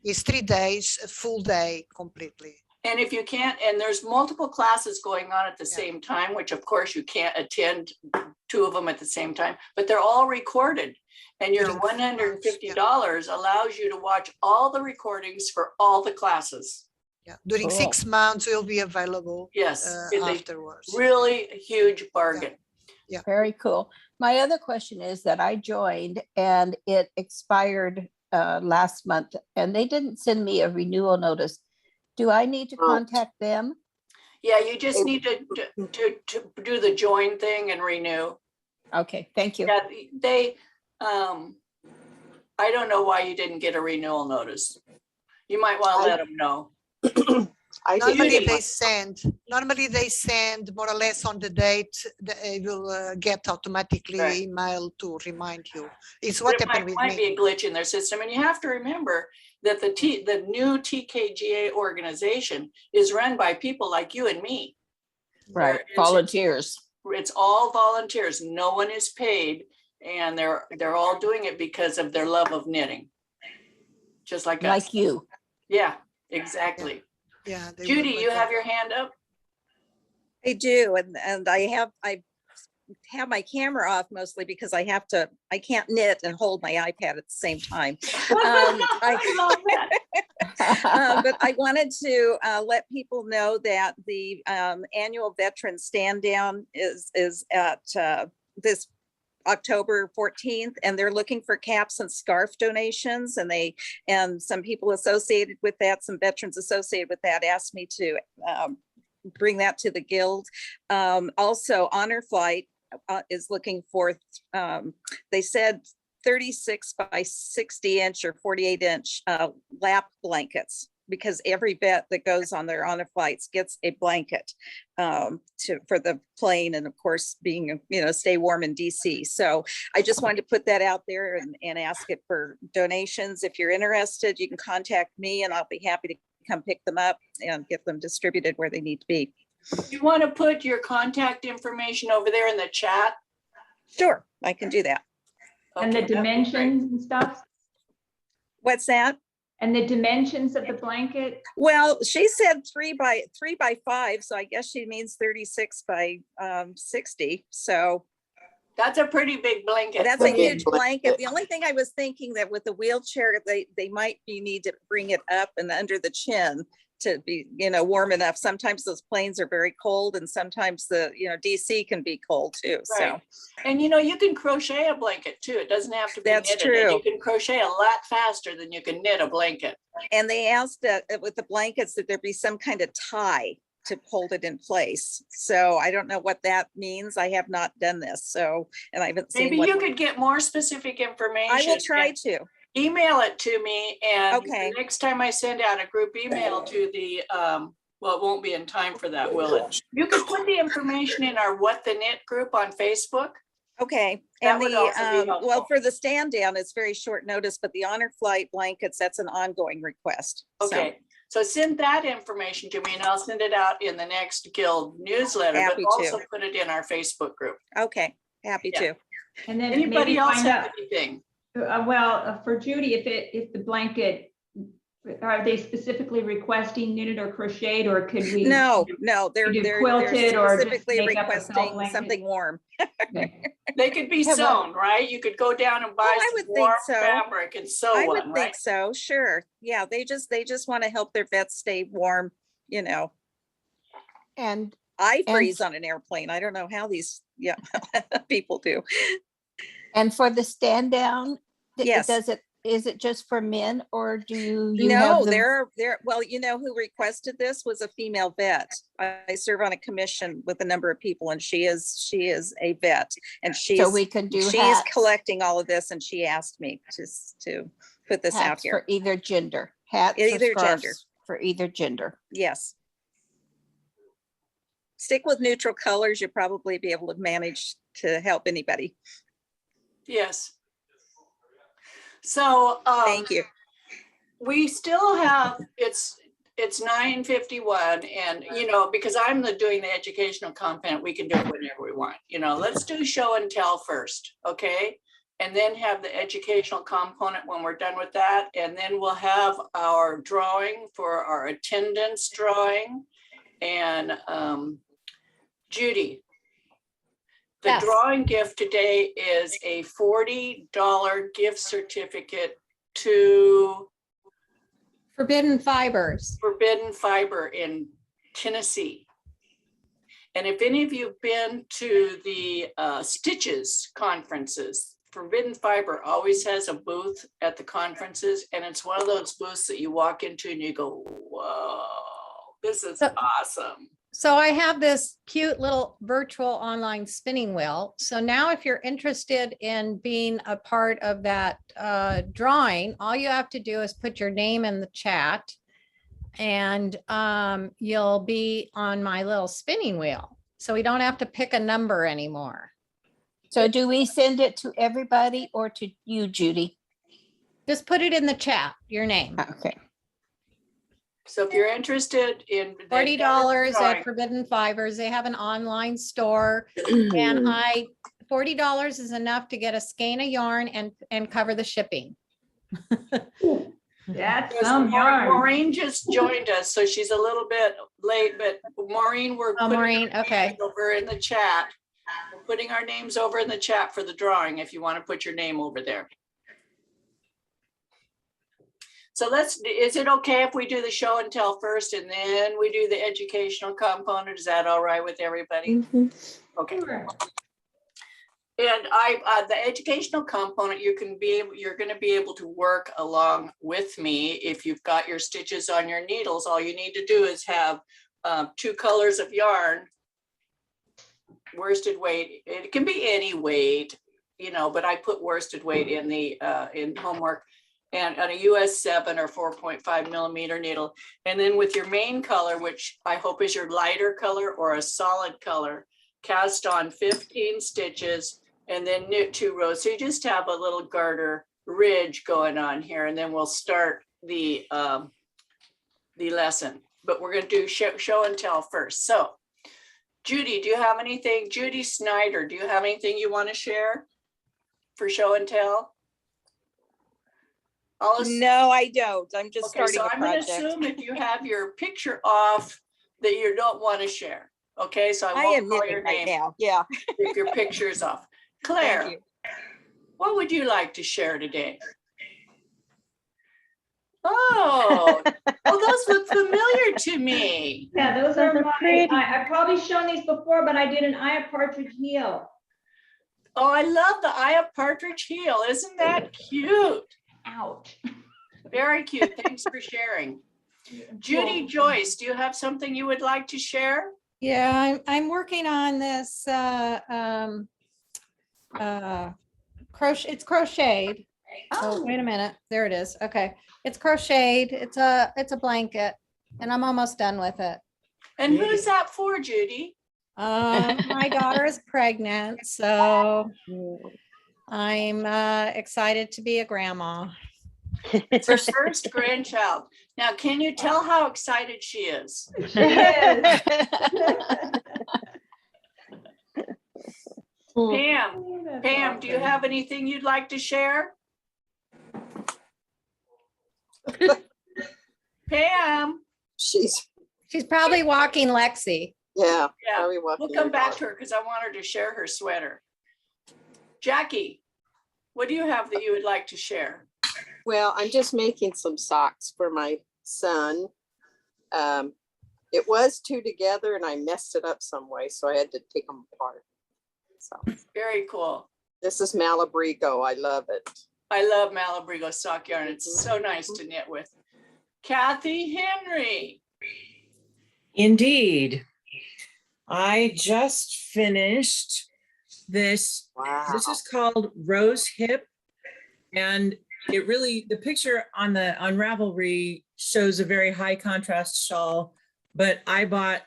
S5: It's 3 days, a full day completely.
S1: And if you can't, and there's multiple classes going on at the same time, which of course you can't attend 2 of them at the same time, but they're all recorded. And your $150 allows you to watch all the recordings for all the classes.
S5: Yeah, during 6 months, will be available.
S1: Yes,
S5: afterwards.
S1: Really huge bargain.
S5: Yeah.
S4: Very cool. My other question is that I joined and it expired last month and they didn't send me a renewal notice. Do I need to contact them?
S1: Yeah, you just need to do the join thing and renew.
S4: Okay, thank you.
S1: Yeah, they, I don't know why you didn't get a renewal notice. You might want to let them know.
S5: Normally they send more or less on the date. They will get automatically email to remind you. It's what happened with me.
S1: Might be a glitch in their system, and you have to remember that the new TKGA organization is run by people like you and me.
S4: Right, volunteers.
S1: It's all volunteers. No one is paid, and they're all doing it because of their love of knitting, just like us.
S4: Like you.
S1: Yeah, exactly.
S5: Yeah.
S1: Judy, you have your hand up.
S11: I do, and I have my camera off mostly because I can't knit and hold my iPad at the same time.
S1: I love that.
S11: But I wanted to let people know that the annual veteran stand down is at this October 14th, and they're looking for caps and scarf donations, and some people associated with that, some veterans associated with that, asked me to bring that to the guild. Also, Honor Flight is looking for, they said 36 by 60 inch or 48 inch lap blankets, because every vet that goes on their honor flights gets a blanket for the plane, and of course being, stay warm in DC. So I just wanted to put that out there and ask it for donations. If you're interested, you can contact me and I'll be happy to come pick them up and get them distributed where they need to be.
S1: You want to put your contact information over there in the chat?
S11: Sure, I can do that.
S7: And the dimensions and stuff?
S11: What's that?
S7: And the dimensions of the blanket?
S11: Well, she said 3 by 5, so I guess she means 36 by 60. So
S1: that's a pretty big blanket.
S11: That's a huge blanket. The only thing I was thinking that with the wheelchair, they might need to bring it up and under the chin to be, warm enough. Sometimes those planes are very cold and sometimes the, DC can be cold too. So
S1: Right. And you can crochet a blanket too. It doesn't have to be
S11: That's
S1: knitted. And
S11: true.
S1: you can crochet a lot faster than you can knit a blanket.
S11: and they asked with the blankets that there be some kind of tie to hold it in place. So I don't know what that means. I have not done this. So, and I haven't seen
S1: Maybe
S11: what
S1: you could get more specific information.
S11: I will try
S1: and
S11: to.
S1: Email it to me, and
S11: Okay.
S1: the next time I send out a group email to the, well, it won't be in time for that, will it? You could put the information in our What the Knit group on Facebook.
S11: Okay.
S1: That
S11: And
S1: would also be helpful.
S11: well, for the stand down, it's very short notice, but the honor flight blankets, that's an ongoing request.
S1: Okay, so send that information to me and I'll send it out in the next Guild newsletter, but
S11: Happy to.
S1: also put it in our Facebook group.
S11: Okay. Happy
S1: Yeah.
S11: to.
S7: And then
S1: Anybody
S7: maybe
S1: else
S7: find
S1: have
S7: out,
S1: anything?
S7: for Judy, if the blanket, are they specifically requesting knitted or crocheted, or could we?
S11: No, they're
S7: do
S11: they're
S7: quilted or just
S11: specifically
S7: make up a felt
S11: requesting
S7: blanket?
S11: something warm.
S7: Okay.
S1: They could be
S4: Yeah, well-
S1: sewn, right? You could go down and buy
S11: I
S1: some
S11: would think
S1: warm
S11: so.
S1: fabric and sew
S11: I
S1: one,
S11: would
S1: right?
S11: think so. Sure. Yeah. They just want to help their vets stay warm.
S4: And
S11: I
S4: And-
S11: freeze on an airplane. I don't know how these people do.
S4: for the stand down,
S11: Yes.
S4: is it just for men, or do you
S11: No,
S4: have them?
S11: there. Well, who requested this was a female vet. I serve on a commission with a number of people, and she is a vet, and
S4: So we could do
S11: she's
S4: hats,
S11: collecting all of this, and she asked me to put this out
S4: hats
S11: here.
S4: for either gender, hats or
S11: Either gender.
S4: scarves for either gender.
S11: Yes. Stick with neutral colors. You'll probably be able to manage to help anybody.
S1: Yes. So,
S11: Thank you.
S1: we still have, it's 9:51, and because I'm doing the educational content, we can do it whenever we want. Let's do show and tell first, okay? And then have the educational component when we're done with that, and then we'll have our drawing for our attendance drawing. And Judy, the
S9: Yes.
S1: drawing gift today is a $40 gift certificate to
S12: Forbidden Fibers.
S1: Forbidden Fiber in Tennessee. And if any of you have been to the Stitches conferences, Forbidden Fiber always has a booth at the conferences, and it's one of those booths that you walk into and you go, whoa, this is awesome.
S12: So I have this cute little virtual online spinning wheel. So now if you're interested in being a part of that drawing, all you have to do is put your name in the chat, and you'll be on my little spinning wheel. So we don't have to pick a number anymore.
S4: So do we send it to everybody or to you, Judy?
S12: Just put it in the chat, your name.
S4: Okay.
S1: So if you're interested in the
S12: $40
S1: drawing,
S12: at Forbidden Fibers. They have an online store, and $40 is enough to get a skein of yarn and cover the shipping.
S7: That's
S1: because
S7: some yarn.
S1: Maureen just joined us, so she's a little bit late, but Maureen, we're
S12: Oh,
S1: putting
S12: Maureen,
S1: our
S12: okay.
S1: names over in the chat. We're putting our names over in the chat for the drawing, if you want to put your name over there. So is it okay if we do the show and tell first and then we do the educational component? Is that all right with everybody? Okay.
S7: Sure.
S1: And the educational component, you're going to be able to work along with me. If you've got your stitches on your needles, all you need to do is have 2 colors of yarn, worsted weight. It can be any weight, but I put worsted weight in the in homework, and on a US 7 or 4.5 millimeter needle. And then with your main color, which I hope is your lighter color or a solid color, cast on 15 stitches and then knit 2 rows. So you just have a little garter ridge going on here, and then we'll start the lesson. But we're going to do show and tell first. So Judy, do you have anything? Judy Snyder, do you have anything you want to share for show and tell?
S11: No, I don't. I'm just
S1: Okay,
S11: starting
S1: so
S11: a
S1: I'm going to
S11: project.
S1: assume if you have your picture off that you don't want to share. Okay, so I
S11: I
S1: won't
S11: am
S1: call
S11: knitting
S1: your
S11: right
S1: name
S11: now. Yeah.
S1: if your picture is off.
S11: Thank
S1: Claire,
S11: you.
S1: what would you like to share today? Oh, those look familiar to me.
S7: Yeah, those
S2: Those
S7: are
S2: are
S7: my,
S2: pretty.
S7: I've probably shown these before, but I did an eye of partridge heel.
S1: Oh, I love the eye of partridge heel. Isn't that cute?
S7: Ouch.
S1: Very cute. Thanks for sharing. Judy Joyce, do you have something you would like to share?
S12: Yeah, I'm working on this crochet. It's crocheted. Oh, wait a minute. There it is. Okay. It's crocheted. It's a blanket and I'm almost done with it.
S1: And who's that for, Judy?
S12: My daughter is pregnant, so I'm excited to be a grandma.
S1: It's her first grandchild. Now, can you tell how excited she is?
S7: She is.
S1: Pam, do you have anything you'd like to share? Pam?
S12: She's probably walking Lexi.
S9: Yeah.
S1: Yeah,
S9: probably walking
S1: we'll come
S9: her
S1: back
S9: dog.
S1: to her because I want her to share her sweater. Jackie, what do you have that you would like to share?
S9: Well, I'm just making some socks for my son. It was two together and I messed it up some way, so I had to take them apart. So
S1: Very cool.
S9: this is Malabrigo. I love it.
S1: I love Malabrigo sock yarn. It's so nice to knit with. Kathy Henry.
S8: Indeed. I just finished this.
S9: Wow.
S8: This is called Rose Hip. And it really, the picture on Ravelry shows a very high contrast shawl, but I bought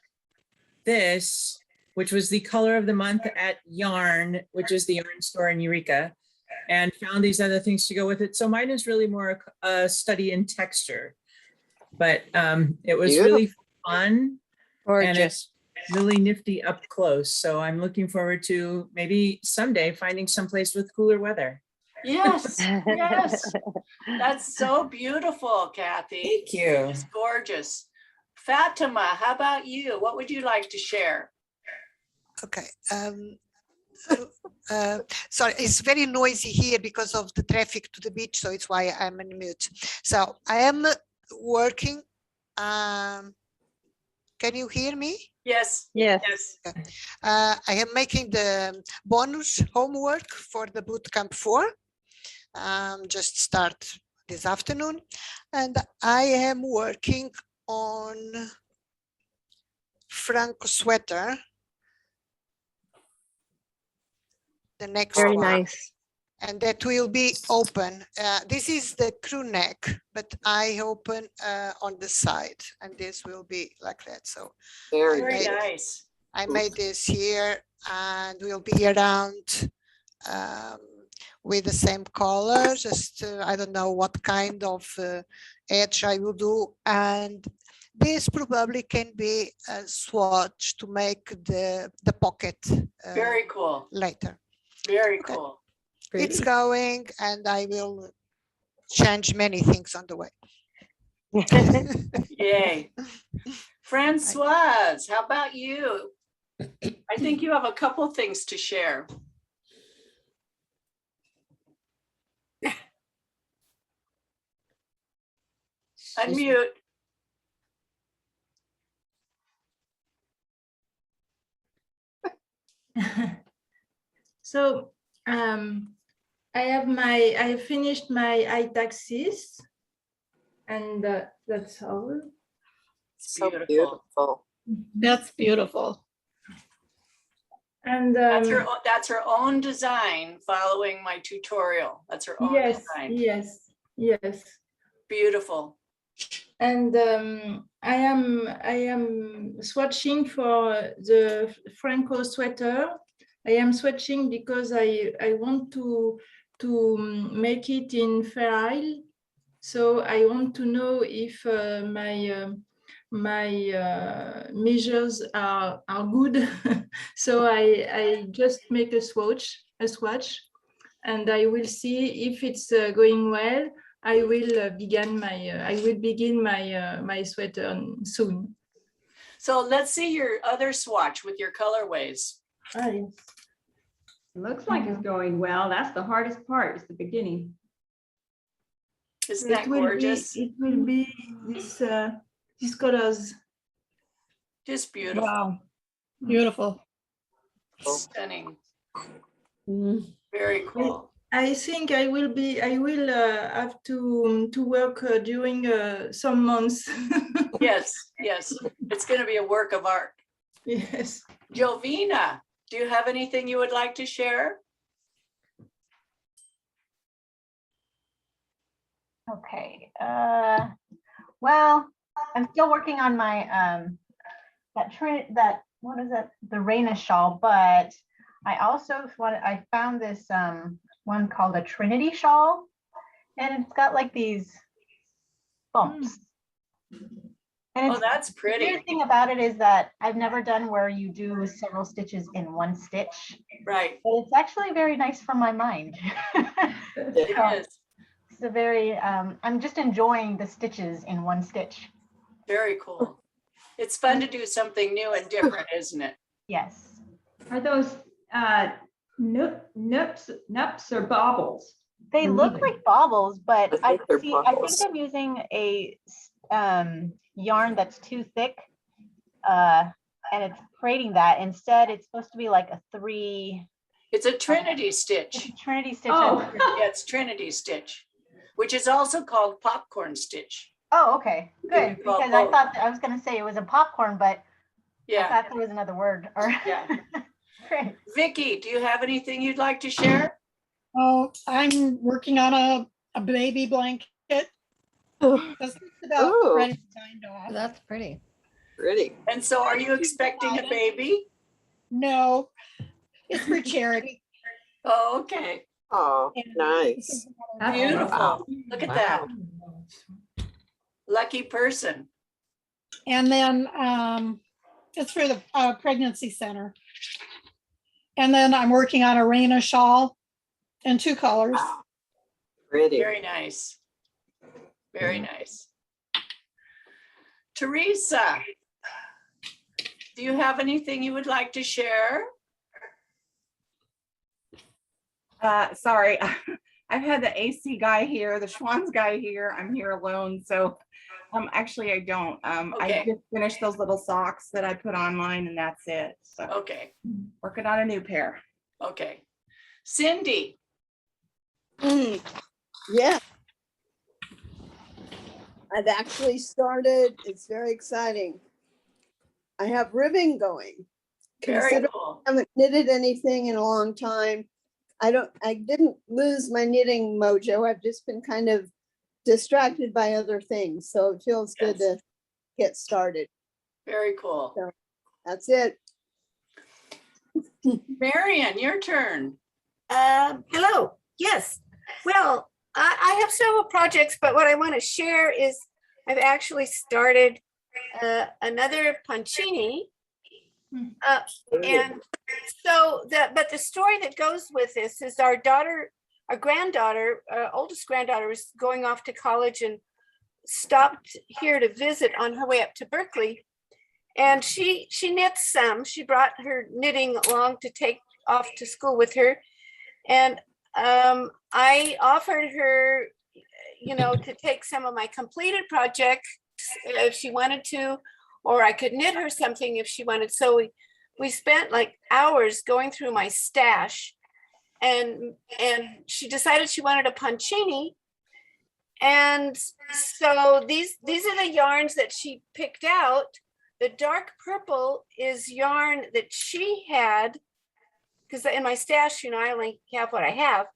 S8: this, which was the color of the month at Yarn, which is the yarn store in Eureka, and found these other things to go with it. So mine is really more a study in texture, but it was really fun. And it's really nifty up close. So I'm looking forward to maybe someday finding someplace with cooler weather.
S1: Yes, yes. That's so beautiful, Kathy.
S8: Thank you.
S1: It's gorgeous. Fatima, how about you? What would you like to share?
S5: Okay. Sorry, it's very noisy here because of the traffic to the beach, so it's why I'm on mute. So I am working. Can you hear me?
S1: Yes.
S2: Yes.
S5: Okay. I am making the bonus homework for the bootcamp 4. Just start this afternoon, and I am working on Franco sweater. The next
S2: Very
S5: one.
S2: nice.
S5: And that will be open. This is the crew neck, but I open on the side, and this will be like that. So
S1: Very nice.
S5: I made this here, and will be around with the same color. Just I don't know what kind of edge I will do, and this probably can be a swatch to make the pocket.
S1: Very cool.
S5: Later.
S1: Very cool.
S5: It's going, and I will change many things on the way.
S1: Yay. Francoise, how about you? I think you have a couple things to share. Unmute.
S13: So I finished my iTaxis, and that's all.
S9: So beautiful.
S13: That's beautiful. And
S1: that's her own design following my tutorial. That's her own design.
S13: Yes.
S1: Beautiful.
S13: And I am swatching for the Franco sweater. I am swatching because I want to make it in Fair Isle. So I want to know if my measures are good. So I just make a swatch, and I will see if it's going well. I will begin my sweater soon.
S1: So let's see your other swatch with your colorways.
S7: It looks like it's going well. That's the hardest part, is the beginning.
S1: Isn't that
S13: It will be,
S1: gorgeous?
S13: it will be this, these colors.
S1: Just beautiful,
S12: Wow, beautiful.
S1: stunning,
S3: Mm.
S1: very cool.
S13: I think I will have to work during some months.
S1: Yes, yes, it's going to be a work of art.
S13: Yes.
S1: Jovina, do you have anything you would like to share?
S14: Okay, well, I'm still working on my, what is it? The Raina shawl, but I also I found this, one called a Trinity shawl, and it's got like these bumps. And
S1: Oh,
S14: it's,
S1: that's
S14: the
S1: pretty.
S14: weird thing about it is that I've never done where you do several stitches in one stitch,
S1: Right,
S14: but it's actually very nice for my mind.
S1: it is,
S14: It's a very, I'm just enjoying the stitches in one stitch.
S1: very cool. It's fun to do something new and different, isn't it?
S14: Yes.
S7: Are those nups or baubles?
S14: They look like baubles, but I
S4: think they're
S14: think
S4: baubles.
S14: I'm using a yarn that's too thick, and it's creating that. Instead, it's supposed to be like a 3.
S1: It's a Trinity
S14: It's
S1: stitch.
S14: a Trinity stitch.
S7: Oh.
S1: Yeah, it's Trinity stitch, which is also called popcorn stitch.
S14: Oh, okay, good.
S1: be called
S14: Because I
S1: both.
S14: thought I was going to say it was a popcorn, but I
S1: Yeah,
S14: thought there was another word. Or
S1: yeah.
S14: Great.
S1: Vicky, do you have anything you'd like to share?
S15: Oh, I'm working on a baby blanket. That's about
S4: Ooh.
S15: ready to bind off.
S12: That's pretty.
S4: Pretty.
S1: And so are you expecting a baby?
S15: No, it's for charity.
S1: Oh, okay.
S4: Oh,
S15: And
S4: nice.
S7: That's
S1: Beautiful.
S4: Wow.
S1: Look at
S3: Wow.
S1: that. Lucky person.
S15: And then it's for the pregnancy center. And then I'm working on a Raina shawl in 2 colors.
S4: Wow. Pretty.
S1: Very nice. Very nice. Teresa, do you have anything you would like to share?
S16: Sorry, I've had the AC guy here, the Schwann's guy here. I'm here alone, so actually I don't. I
S1: Okay.
S16: just finished those little socks that I put on mine, and that's it. So
S1: Okay,
S16: working on a new pair.
S1: okay. Cindy,
S9: Yeah. I've actually started, it's very exciting. I have ribbing going.
S1: very
S9: Consider
S1: cool.
S9: I haven't knitted anything in a long time. I didn't lose my knitting mojo. I've just been kind of distracted by other things. So it feels good
S1: Yes.
S9: to get started.
S1: Very cool.
S9: That's it.
S1: Marion, your turn.
S17: Hello. Yes. Well, I have several projects, but what I want to share is I've actually started another Puncini. And so but the story that goes with this is our granddaughter, oldest granddaughter was going off to college and stopped here to visit on her way up to Berkeley. And she knits some. She brought her knitting along to take off to school with her. And I offered her, to take some of my completed projects if she wanted to, or I could knit her something if she wanted. So we spent like hours going through my stash, and she decided she wanted a Puncini. And so these are the yarns that she picked out. The dark purple is yarn that she had, because in my stash, I only have what I have.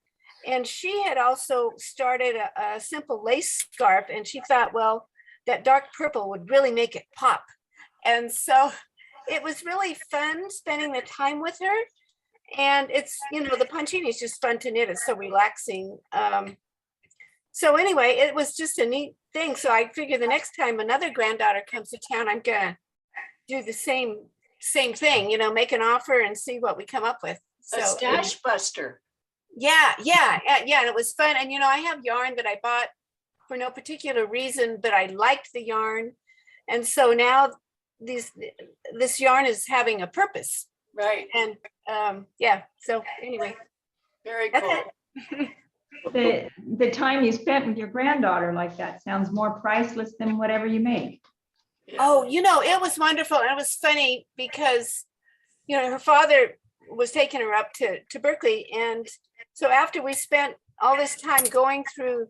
S17: And she had also started a simple lace scarf, and she thought, well, that dark purple would really make it pop. And so it was really fun spending the time with her. And it's, the Puncini is just fun to knit. It's so relaxing. So anyway, it was just a neat thing. So I figure the next time another granddaughter comes to town, I'm gonna do the same thing, make an offer and see what we come up with.
S1: A stash buster.
S17: Yeah. And it was fun. And, I have yarn that I bought for no particular reason, but I liked the yarn. And so now this yarn is having a purpose.
S1: Right.
S17: And so anyway.
S1: Very
S17: That's
S1: cool.
S17: it.
S7: the time you spent with your granddaughter like that sounds more priceless than whatever you make.
S17: Oh, it was wonderful. And it was funny because, her father was taking her up to Berkeley. And so after we spent all this time going through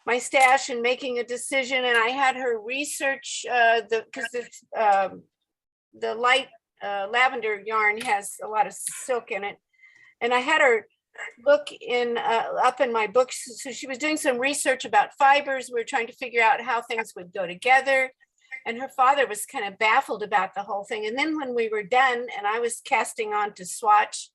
S17: my stash and making a decision, and I had her research because the light lavender yarn has a lot of silk in it. And I had her look up in my books. So she was doing some research about fibers. We were trying to figure out how things would go together. And her father was kind of baffled about the whole thing. And then when we were done and I was casting on to swatch,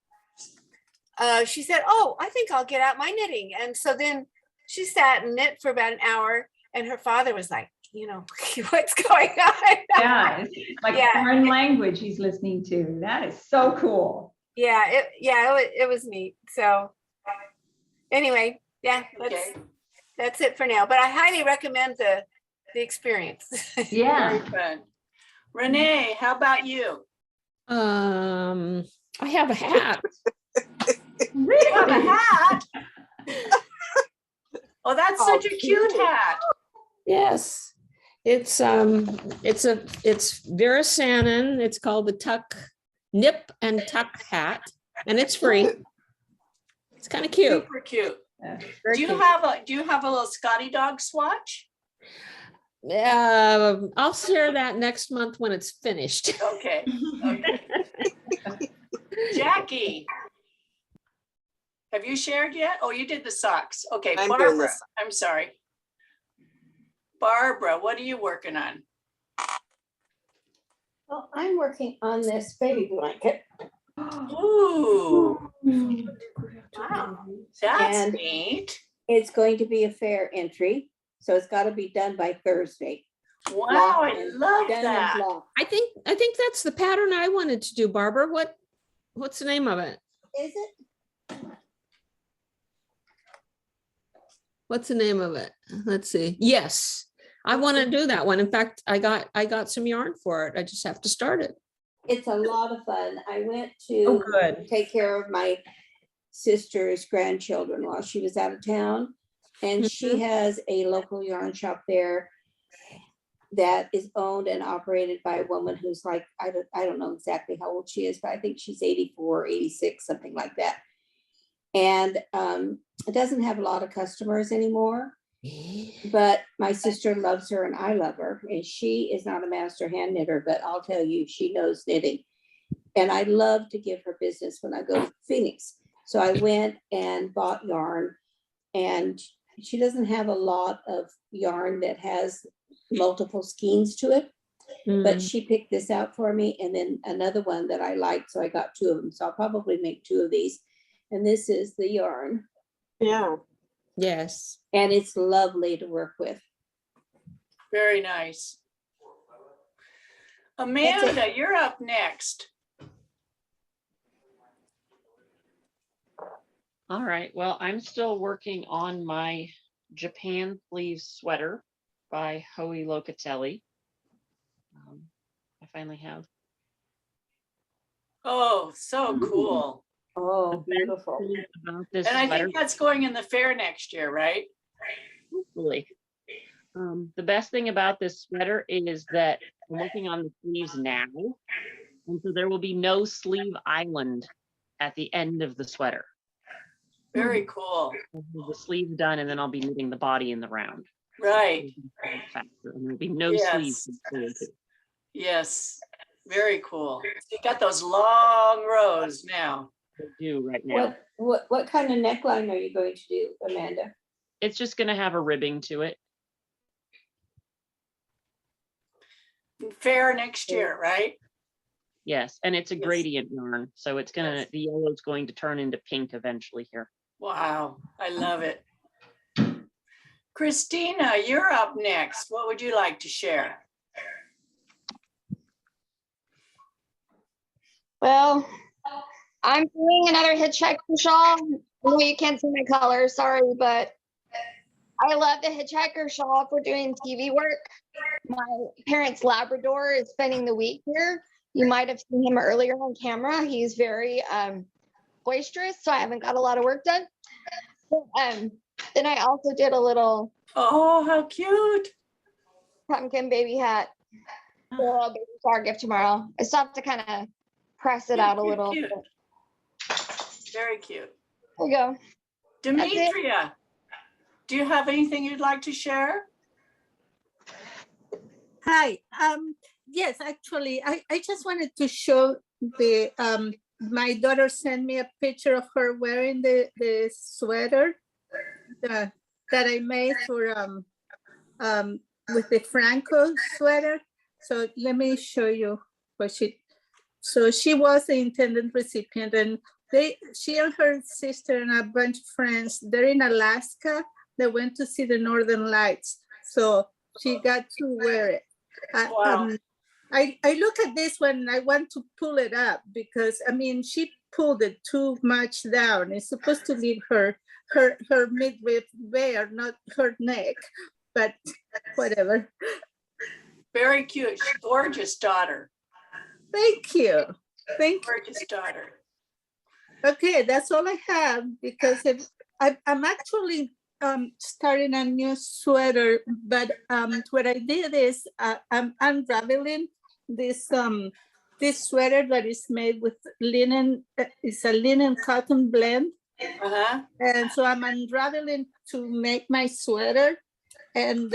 S17: she said, "Oh, I think I'll get out my knitting." And so then she sat and knit for about an hour, and her father was like, "What's going on?"
S7: Yeah, it's like foreign language he's listening to. That is so cool.
S17: Yeah, it was neat. So anyway, that's it for now. But I highly recommend the experience.
S7: Yeah.
S1: Very fun. Renee, how about you?
S3: I have a hat.
S1: You have a hat? Oh, that's such a cute hat.
S3: Yes. It's Vera Sannon. It's called the Nip and Tuck hat, and it's free. It's kind of cute.
S1: Super cute.
S3: Very
S1: Do you
S3: cute.
S1: have a little Scotty dog swatch?
S3: I'll share that next month when it's finished.
S1: Okay. Jackie, have you shared yet? Oh, you did the socks. Okay,
S18: I'm doing
S1: Barbara,
S18: this.
S1: I'm sorry. Barbara, what are you working on?
S4: Well, I'm working on this baby blanket.
S1: Ooh. Wow, that's
S4: And
S1: neat.
S4: it's going to be a fair entry, so it's got to be done by Thursday.
S1: Wow, I love that.
S3: I think that's the pattern I wanted to do, Barbara. What's the name of it?
S4: Is it?
S3: What's the name of it? Let's see. Yes, I want to do that one. In fact, I got some yarn for it. I just have to start it.
S4: It's a lot of fun. I went to take care of my sister's grandchildren while she was out of town. And she has a local yarn shop there that is owned and operated by a woman who's like, I don't know exactly how old she is, but I think she's 84, 86, something like that. And it doesn't have a lot of customers anymore, but my sister loves her and I love her. And she is not a master hand knitter, but I'll tell you, she knows knitting. And I love to give her business when I go to Phoenix. So I went and bought yarn, and she doesn't have a lot of yarn that has multiple skeins to it, but she picked this out for me, and then another one that I liked, so I got two of them. So I'll probably make two of these. And this is the yarn.
S18: Yeah.
S3: Yes.
S4: And it's lovely to work with.
S1: Very nice. Amanda, you're up next.
S10: All right, well, I'm still working on my Japan sleeve sweater by Hoey Locatelli. I finally have.
S1: Oh, so cool.
S4: Oh, beautiful.
S10: About this
S1: And I
S10: sweater.
S1: think that's going in the fair next year, right?
S10: Hopefully. The best thing about this sweater is that I'm working on the sleeves now. And so there will be no sleeve island at the end of the sweater.
S1: Very cool.
S10: The sleeves done, and then I'll be knitting the body in the round.
S1: Right.
S10: And there'll be no
S1: Yes.
S10: sleeves.
S1: Yes, very cool. You got those long rows now.
S10: I do right now.
S4: What kind of neckline are you going to do, Amanda?
S10: It's just going to have a ribbing to it.
S1: Fair next year, right?
S10: Yes, and it's a gradient yarn, so it's gonna the yellow is going to turn into pink eventually here.
S1: Wow, I love it. Christina, you're up next. What would you like to share?
S19: Well, I'm doing another hitchhiker shawl. I know you can't see my color, sorry, but I love the hitchhiker shawl for doing TV work. My parents' Labrador is spending the week here. You might have seen him earlier on camera. He's very boisterous, so I haven't got a lot of work done. But, Then I also did a little
S1: Oh, how cute.
S19: pumpkin baby hat for a baby shower gift tomorrow. I still have to kind of press it out a little.
S1: Cute. Very cute.
S19: There you go.
S1: Demetria, do you have anything you'd like to share?
S18: Hi. Yes, actually, I just wanted to show the my daughter sent me a picture of her wearing the sweater that I made for with the Franco sweater. So let me show you what she. So she was the intended recipient, and she and her sister and a bunch of friends, they're in Alaska. They went to see the Northern Lights, so she got to wear it.
S1: Wow.
S18: I look at this one and I want to pull it up because I mean she pulled it too much down. It's supposed to leave her midriff bare, not her neck, but whatever.
S1: Very cute. Gorgeous daughter.
S18: Thank you. Thank you.
S1: Gorgeous daughter.
S18: Okay, that's all I have because I'm actually starting a new sweater, but what I did is I'm unraveling this sweater that is made with linen. It's a linen cotton blend, and so I'm unraveling to make my sweater. And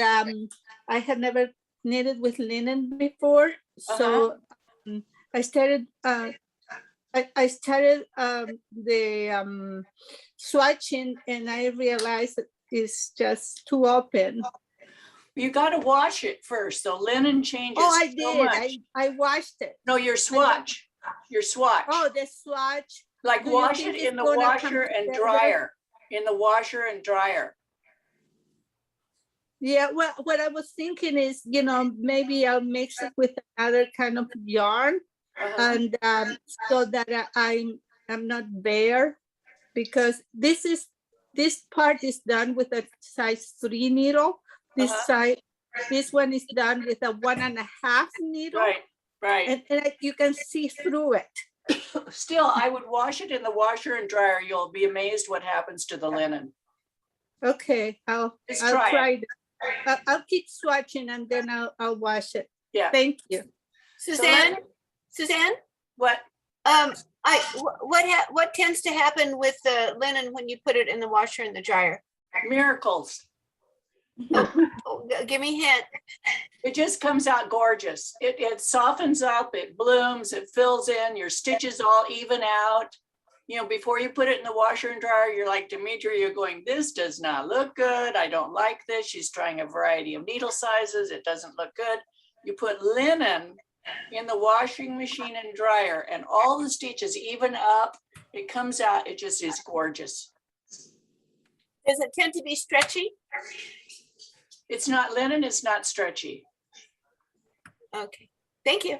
S18: I had never knitted with linen before, so I started. I started the swatching, and I realized that it's just too open.
S1: You got to wash it first. The linen changes.
S18: Oh, I
S1: so
S18: did.
S1: much.
S18: I washed it.
S1: No, your swatch. Your swatch.
S18: Oh, the swatch.
S1: Like
S18: Do you
S1: wash
S18: think
S1: it
S18: it's
S1: in the
S18: gonna
S1: washer
S18: come
S1: and
S18: together?
S1: dryer. In the washer and dryer.
S18: Yeah, well, what I was thinking is, maybe I'll mix it with another kind of yarn, and so that I'm not bare, because this part is done with a size 3 needle. This one is done with a 1.5 needle.
S1: Right.
S18: And you can see through it.
S1: Still, I would wash it in the washer and dryer. You'll be amazed what happens to the linen.
S18: Okay, I'll try it. I'll keep swatching and then I'll wash it.
S1: Yeah.
S18: Thank you.
S17: Suzanne?
S1: What?
S17: What tends to happen with the linen when you put it in the washer and the dryer?
S1: Miracles.
S17: Give me a hint.
S1: It just comes out gorgeous. It softens up, it blooms, it fills in, your stitches all even out. Before you put it in the washer and dryer, you're like, Demetria, you're going, this does not look good. I don't like this. She's trying a variety of needle sizes. It doesn't look good. You put linen in the washing machine and dryer, and all the stitches even up. It comes out. It just is gorgeous.
S17: Does it tend to be stretchy?
S1: It's not linen. It's not stretchy.
S17: Okay. Thank you.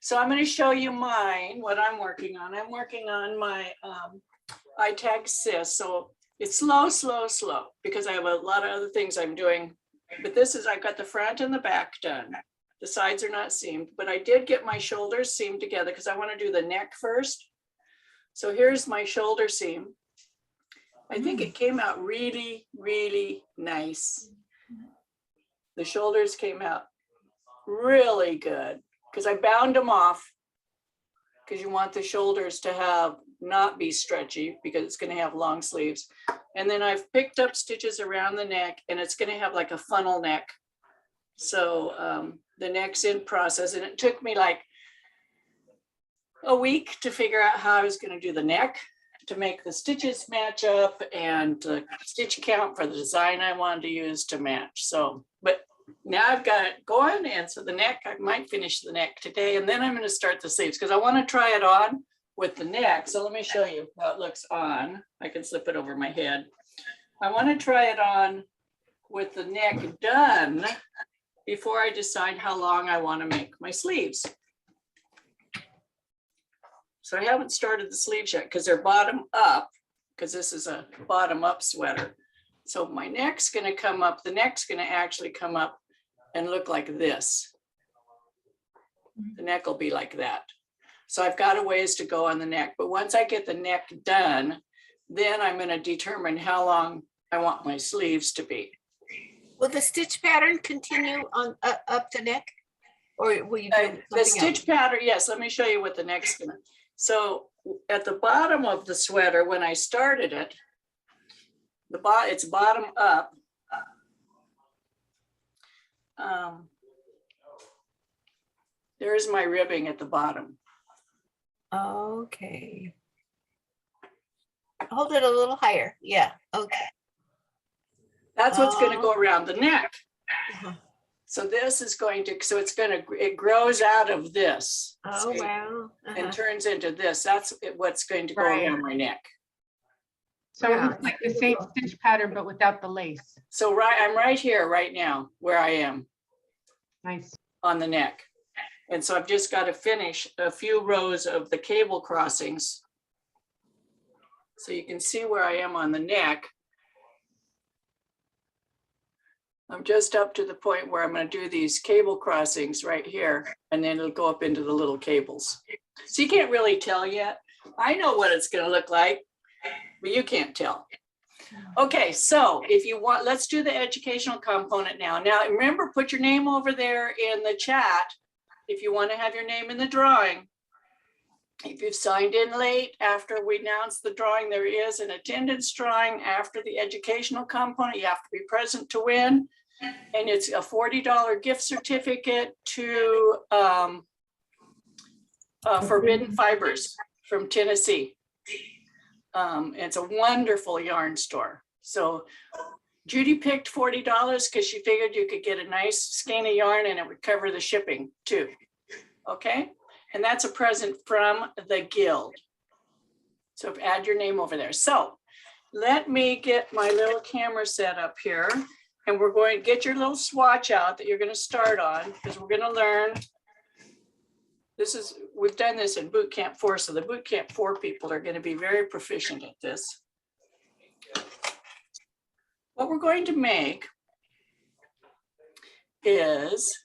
S1: So I'm going to show you mine, what I'm working on. I'm working on my iTag Sis. So it's slow, because I have a lot of other things I'm doing. But this is, I've got the front and the back done. The sides are not seamed, but I did get my shoulders seamed together because I want to do the neck first. So here's my shoulder seam. I think it came out really, really nice. The shoulders came out really good because I bound them off, because you want the shoulders to not be stretchy because it's going to have long sleeves. And then I've picked up stitches around the neck, and it's going to have like a funnel neck. So the neck's in process, and it took me like a week to figure out how I was going to do the neck, to make the stitches match up, and stitch count for the design I wanted to use to match. So, but now I've got it going, and so the neck, I might finish the neck today, and then I'm going to start the sleeves because I want to try it on with the neck. So let me show you how it looks on. I can slip it over my head. I want to try it on with the neck done before I decide how long I want to make my sleeves. So I haven't started the sleeves yet because they're bottom up, because this is a bottom up sweater. So my neck's going to come up, the neck's going to actually come up and look like this. The neck will be like that. So I've got a ways to go on the neck, but once I get the neck done, then I'm going to determine how long I want my sleeves to be.
S17: Will the stitch pattern continue on up the neck? Or will you do
S1: The
S17: something
S1: stitch
S17: else?
S1: pattern, yes, let me show you what the neck's gonna. So at the bottom of the sweater, when I started it, it's bottom up. There's my ribbing at the bottom.
S17: Okay. Hold it a little higher. Yeah, okay.
S1: That's what's gonna go around the neck.
S17: Uh-huh.
S1: So this is going to, so it grows out of this.
S17: Oh,
S1: See?
S17: wow.
S1: And turns into this. That's what's going to go
S16: Right.
S1: around my neck.
S16: So it looks like the same stitch pattern, but without the lace.
S1: So I'm right here, right now, where I am.
S16: Nice.
S1: On the neck. And so I've just got to finish a few rows of the cable crossings. So you can see where I am on the neck. I'm just up to the point where I'm going to do these cable crossings right here, and then it'll go up into the little cables. So you can't really tell yet. I know what it's going to look like, but you can't tell. Okay, so if you want, let's do the educational component now. Now, remember, put your name over there in the chat if you want to have your name in the drawing. If you've signed in late after we announce the drawing, there is an attendance drawing after the educational component. You have to be present to win. And it's a $40 gift certificate to Forbidden Fibers from Tennessee. It's a wonderful yarn store. So Judy picked $40 because she figured you could get a nice skein of yarn and it would cover the shipping too. Okay, and that's a present from the Guild. So add your name over there. So let me get my little camera set up here, and we're going to get your little swatch out that you're going to start on, because we're going to learn. We've done this in Boot Camp 4, so the Boot Camp 4 people are going to be very proficient at this. What we're going to make is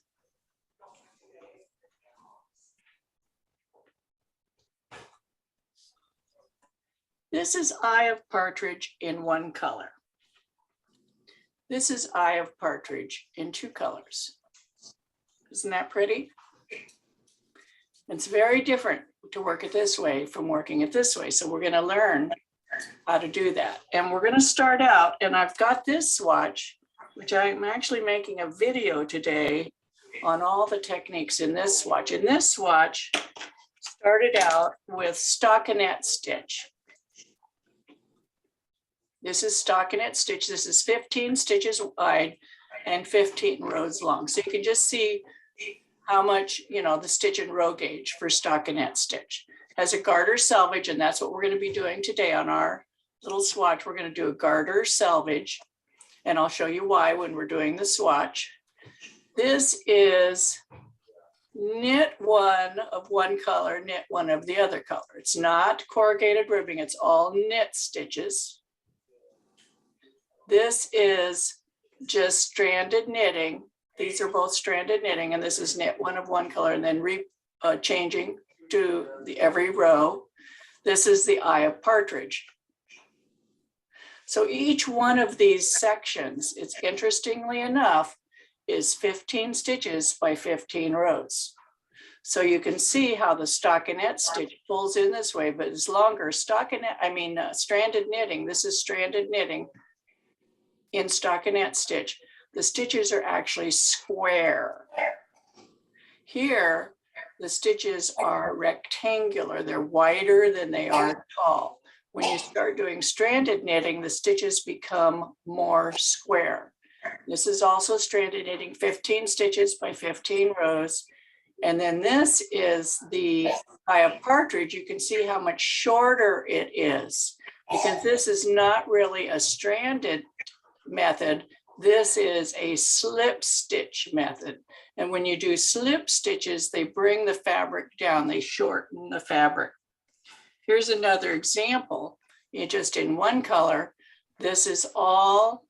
S1: this is Eye of Partridge in one color. This is Eye of Partridge in two colors. Isn't that pretty? It's very different to work it this way from working it this way. So we're going to learn how to do that. And we're going to start out, and I've got this swatch, which I'm actually making a video today on all the techniques in this swatch. And this swatch started out with stockinette stitch. This is stockinette stitch. This is 15 stitches wide and 15 rows long. So you can just see how much, the stitch and row gauge for stockinette stitch. Has a garter selvage, and that's what we're going to be doing today on our little swatch. We're going to do a garter selvage, and I'll show you why when we're doing the swatch. This is knit one of one color, knit one of the other color. It's not corrugated ribbing, it's all knit stitches. This is just stranded knitting. These are both stranded knitting, and this is knit one of one color and then changing to every row. This is the Eye of Partridge. So each one of these sections, it's interestingly enough, is 15 stitches by 15 rows. So you can see how the stockinette stitch pulls in this way, but it's longer. Stranded knitting. This is stranded knitting in stockinette stitch. The stitches are actually square. Here, the stitches are rectangular. They're wider than they are tall. When you start doing stranded knitting, the stitches become more square. This is also stranded knitting, 15 stitches by 15 rows. And then this is the Eye of Partridge. You can see how much shorter it is, because this is not really a stranded method. This is a slip stitch method. And when you do slip stitches, they bring the fabric down, they shorten the fabric. Here's another example, just in one color. This is all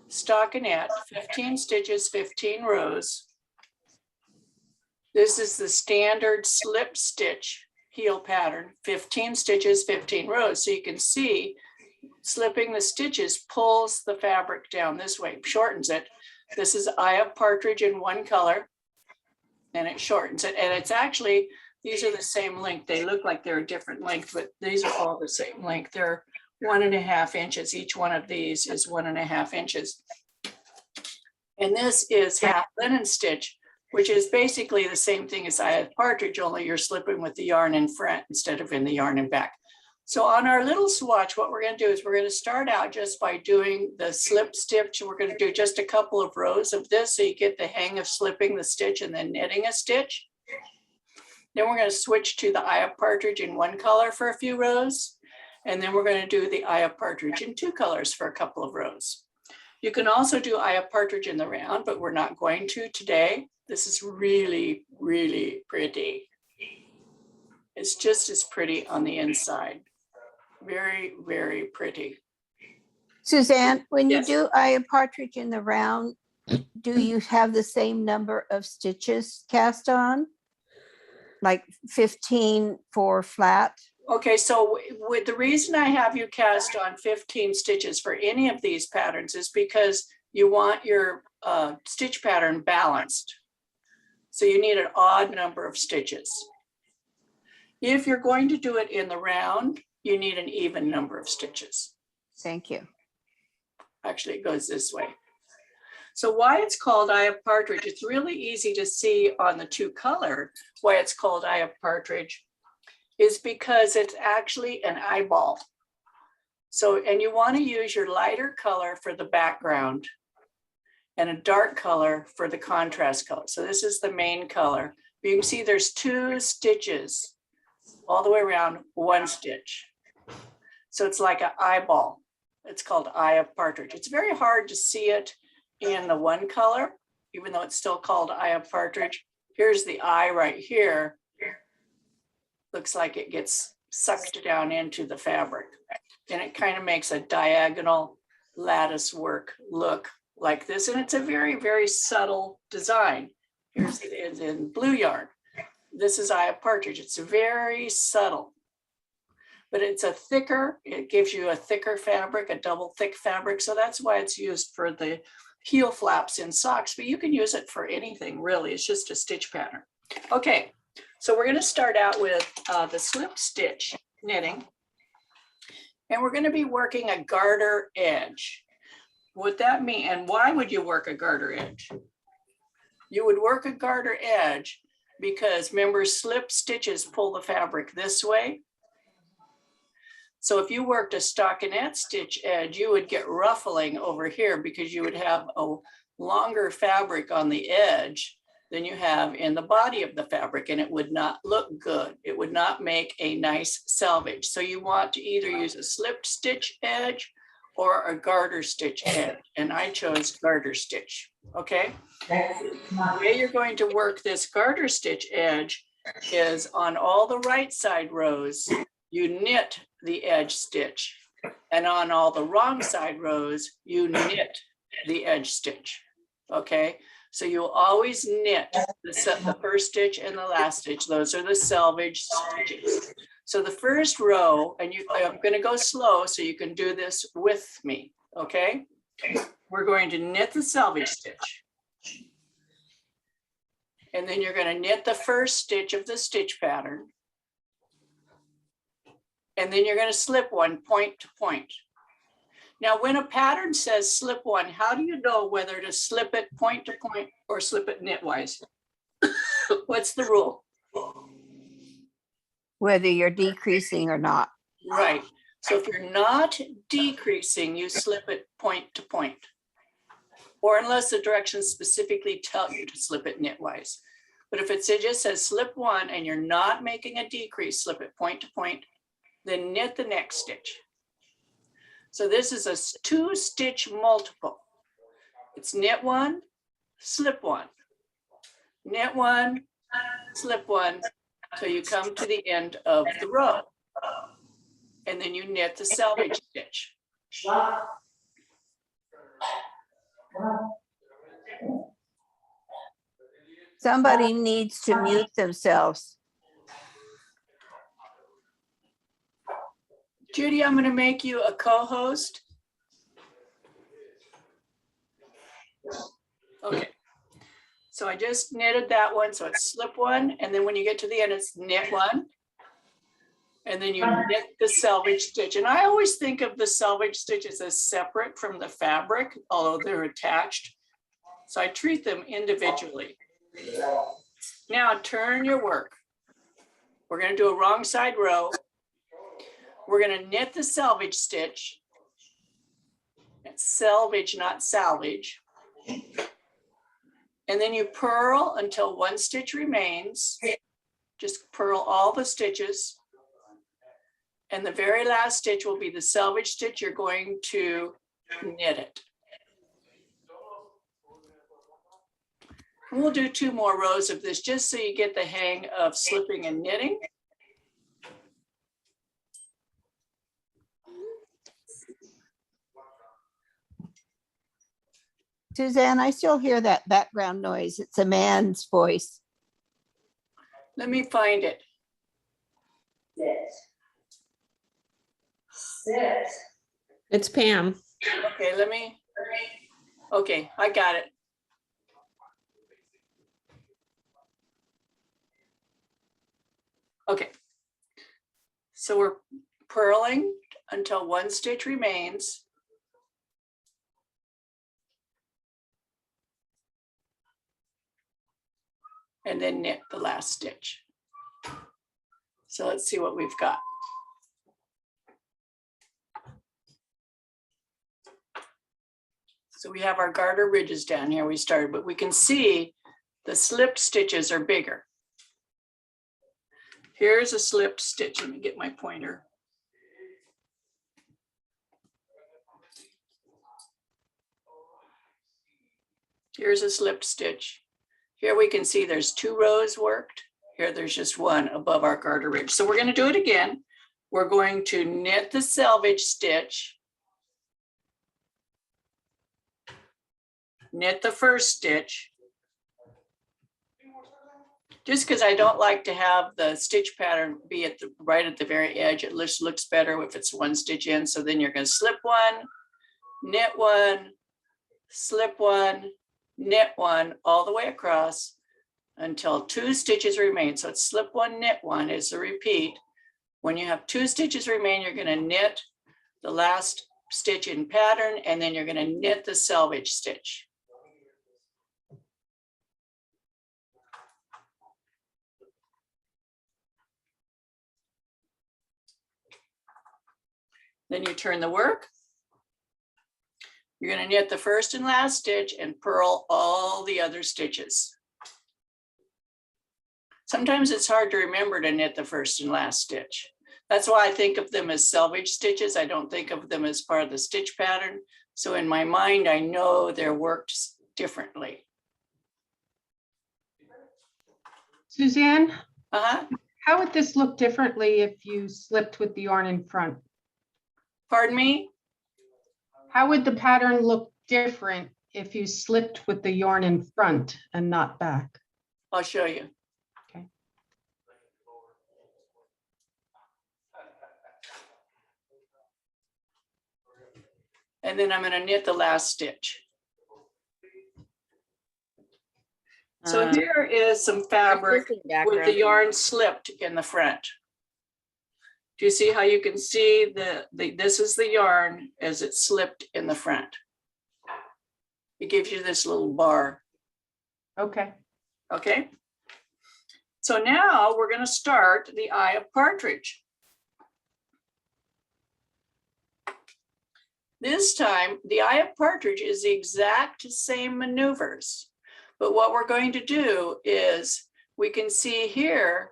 S1: stockinette, 15 stitches, 15 rows. This is the standard slip stitch heel pattern, 15 stitches, 15 rows. So you can see slipping the stitches pulls the fabric down this way, shortens it. This is eye of partridge in one color, and it shortens it. And it's actually, these are the same length. They look like they're a different length, but these are all the same length. They're 1.5 inches. Each one of these is 1.5 inches. And this is half linen stitch, which is basically the same thing as eye of partridge, only you're slipping with the yarn in front instead of in the yarn in back. So on our little swatch, what we're going to do is we're going to start out just by doing the slip stitch. We're going to do just a couple of rows of this so you get the hang of slipping the stitch and then knitting a stitch. Then we're going to switch to the eye of partridge in one color for a few rows. And then we're going to do the eye of partridge in 2 colors for a couple of rows. You can also do eye of partridge in the round, but we're not going to today. This is really, really pretty. It's just as pretty on the inside. Very, very pretty.
S4: Suzanne, when you
S1: Yes.
S4: do eye of partridge in the round, do you have the same number of stitches cast on? Like 15 for flat?
S1: Okay, so with the reason I have you cast on 15 stitches for any of these patterns is because you want your stitch pattern balanced. So you need an odd number of stitches. If you're going to do it in the round, you need an even number of stitches.
S4: Thank you.
S1: Actually, it goes this way. So why it's called eye of partridge, it's really easy to see on the 2 color why it's called eye of partridge is because it's actually an eyeball. So, and you want to use your lighter color for the background and a dark color for the contrast color. So this is the main color. You can see there's 2 stitches all the way around 1 stitch. So it's like an eyeball. It's called eye of partridge. It's very hard to see it in the 1 color, even though it's still called eye of partridge. Here's the eye right here. Looks like it gets sucked down into the fabric. And it kind of makes a diagonal lattice work look like this. And it's a very, very subtle design. Here's it in blue yarn. This is eye of partridge. It's very subtle, but it's a thicker, it gives you a thicker fabric, a double thick fabric. So that's why it's used for the heel flaps in socks, but you can use it for anything really. It's just a stitch pattern. Okay, so we're going to start out with the slip stitch knitting. And we're going to be working a garter edge. What that mean, and why would you work a garter edge? You would work a garter edge because remember, slip stitches pull the fabric this way. So if you worked a stockinette stitch edge, you would get ruffling over here because you would have a longer fabric on the edge than you have in the body of the fabric, and it would not look good. It would not make a nice selvage. So you want to either use a slipped stitch edge or a garter stitch edge, and I chose garter stitch, okay? The way you're going to work this garter stitch edge is on all the right side rows, you knit the edge stitch, and on all the wrong side rows, you knit the edge stitch, okay? So you'll always knit the first stitch and the last stitch. Those are the selvage stitches. So the first row, and I'm going to go slow so you can do this with me, okay? We're going to knit the selvage stitch. And then you're going to knit the first stitch of the stitch pattern. And then you're going to slip one point to point. Now, when a pattern says slip one, how do you know whether to slip it point to point or slip it knitwise? What's the rule?
S4: Whether you're decreasing or not.
S1: Right. So if you're not decreasing, you slip it point to point. Or unless the directions specifically tell you to slip it knitwise. But if it just says slip one and you're not making a decrease, slip it point to point, then knit the next stitch. So this is a 2-stitch multiple. It's knit one, slip one, knit one, slip one, till you come to the end of the row. And then you knit the selvage stitch.
S4: Somebody needs to mute themselves.
S1: Judy, I'm gonna make you a co-host. Okay. So I just knitted that one, so it's slip one, and then when you get to the end, it's knit one. And then you knit the selvage stitch. And I always think of the selvage stitches as separate from the fabric, although they're attached. So I treat them individually. Now turn your work. We're gonna do a wrong side row. We're gonna knit the selvage stitch. It's selvage, not salvage. And then you purl until one stitch remains. Just purl all the stitches. And the very last stitch will be the selvage stitch. You're going to knit it. And we'll do 2 more rows of this just so you get the hang of slipping and knitting.
S4: Suzanne, I still hear that background noise. It's a man's voice.
S1: Let me find it.
S3: It's Pam.
S1: Okay, okay, I got it. Okay. So we're purling until one stitch remains. And then knit the last stitch. So let's see what we've got. So we have our garter ridges down here we started, but we can see the slipped stitches are bigger. Here's a slipped stitch. Let me get my pointer. Here's a slipped stitch. Here we can see there's 2 rows worked. Here there's just one above our garter ridge. So we're going to do it again. We're going to knit the selvage stitch. Knit the first stitch. Just because I don't like to have the stitch pattern be at the right at the very edge. It looks better if it's one stitch in. So then you're going to slip one, knit one, slip one, knit one all the way across until 2 stitches remain. So it's slip one, knit one is a repeat. When you have 2 stitches remain, you're going to knit the last stitch in pattern, and then you're going to knit the selvage stitch. Then you turn the work. You're going to knit the first and last stitch and purl all the other stitches. Sometimes it's hard to remember to knit the first and last stitch. That's why I think of them as selvage stitches. I don't think of them as part of the stitch pattern. So in my mind, I know they're worked differently.
S20: Suzanne?
S1: Uh-huh.
S20: How would this look differently if you slipped with the yarn in front?
S1: Pardon me?
S20: How would the pattern look different if you slipped with the yarn in front and not back?
S1: I'll show you.
S20: Okay.
S1: And then I'm going to knit the last stitch. So here is some fabric with the yarn slipped in the front. Do you see how you can see this is the yarn as it slipped in the front? It gives you this little bar.
S20: Okay.
S1: Okay. So now we're going to start the eye of partridge. This time, the eye of partridge is the exact same maneuvers. But what we're going to do is we can see here,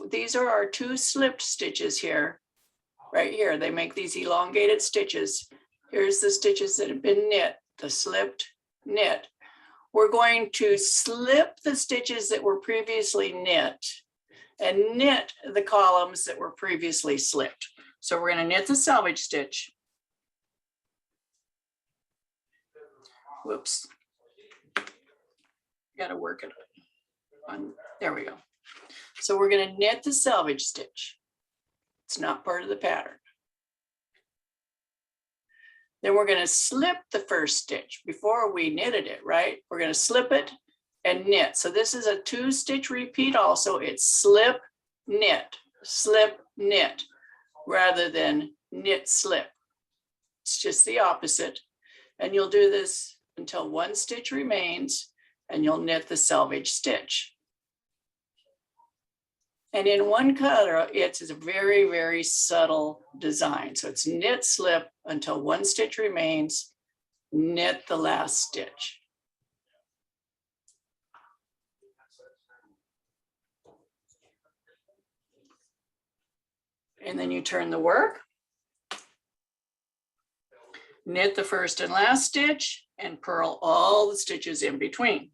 S1: these are our 2 slipped stitches here, right here. They make these elongated stitches. Here's the stitches that have been knit, the slipped, knit. We're going to slip the stitches that were previously knit and knit the columns that were previously slipped. So we're going to knit the selvage stitch. Whoops. Got to work it on. There we go. So we're going to knit the selvage stitch. It's not part of the pattern. Then we're going to slip the first stitch before we knitted it, right? We're going to slip it and knit. So this is a 2-stitch repeat also. It's slip, knit, rather than knit, slip. It's just the opposite. And you'll do this until 1 stitch remains and you'll knit the selvage stitch. And in one color, it's a very, very subtle design. So it's knit, slip until 1 stitch remains, knit the last stitch. And then you turn the work, knit the first and last stitch, and purl all the stitches in between.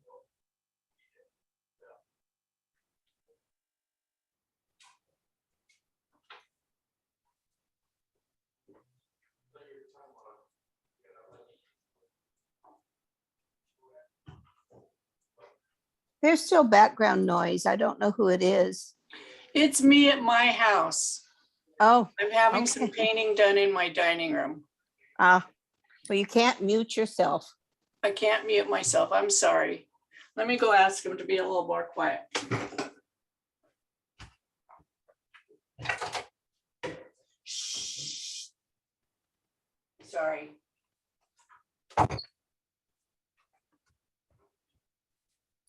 S4: There's still background noise. I don't know who it is.
S1: It's me at my house.
S4: Oh,
S1: I'm having some painting done in my dining room.
S4: well, you can't mute yourself.
S1: I can't mute myself. I'm sorry. Let me go ask him to be a little more quiet. Shh. Sorry.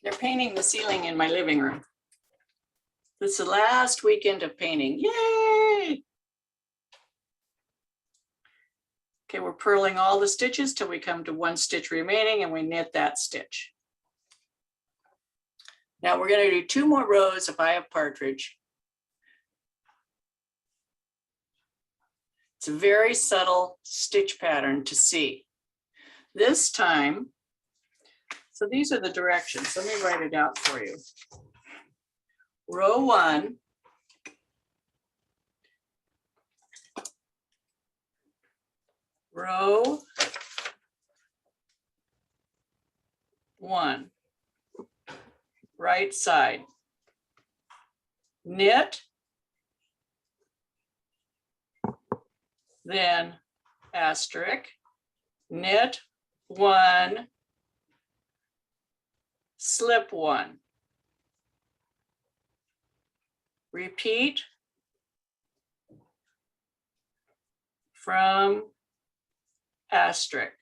S1: They're painting the ceiling in my living room. It's the last weekend of painting. Yay! Okay, we're purling all the stitches till we come to 1 stitch remaining and we knit that stitch. Now we're going to do 2 more rows if I have partridge. It's a very subtle stitch pattern to see. This time, so these are the directions. Let me write it out for you. Row 1, row 1, right side, knit, then asterisk, knit 1, slip 1. Repeat from asterisk.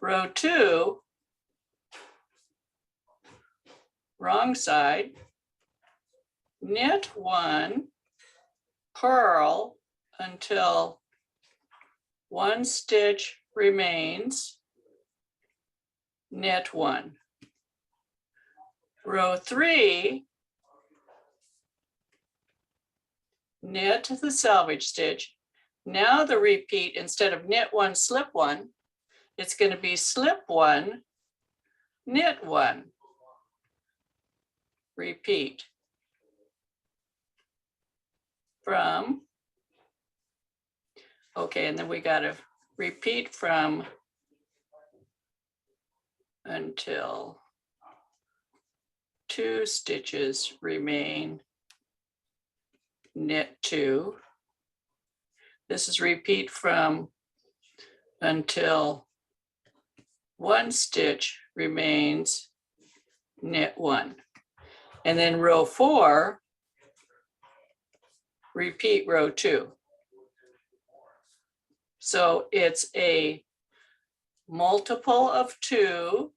S1: Row 2, wrong side, knit 1, purl until 1 stitch remains, knit 1. Row 3, knit the selvage stitch. Now the repeat, instead of knit 1, slip 1, it's going to be slip 1, knit 1. Repeat from, okay, and then we got to repeat from until 2 stitches remain, knit 2. This is repeat from until 1 stitch remains, knit 1. And then row 4, repeat row 2. So it's a multiple of 2,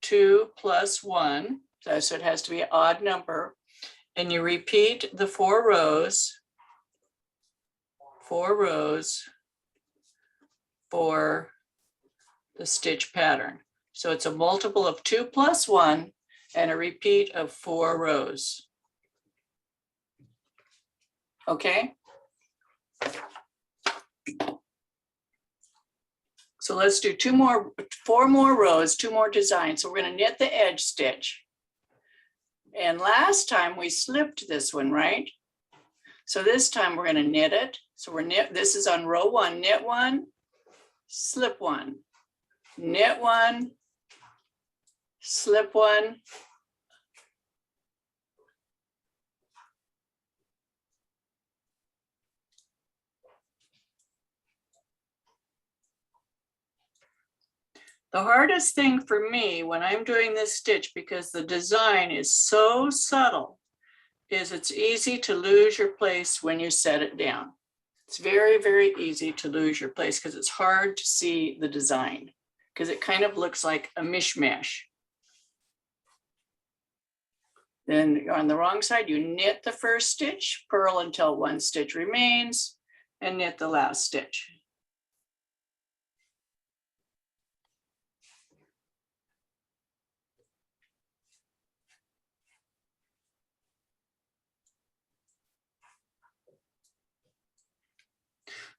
S1: 2 plus 1, so it has to be an odd number, and you repeat the 4 rows for the stitch pattern. So it's a multiple of 2 plus 1 and a repeat of 4 rows. Okay? So let's do 4 more rows, 2 more designs. So we're going to knit the edge stitch. And last time we slipped this one, right? So this time we're going to knit it. So this is on row 1, knit 1, slip 1, knit 1, slip 1, The hardest thing for me when I'm doing this stitch, because the design is so subtle, is it's easy to lose your place when you set it down. It's very, very easy to lose your place because it's hard to see the design because it kind of looks like a mishmash. Then on the wrong side, you knit the first stitch, purl until one stitch remains, and knit the last stitch.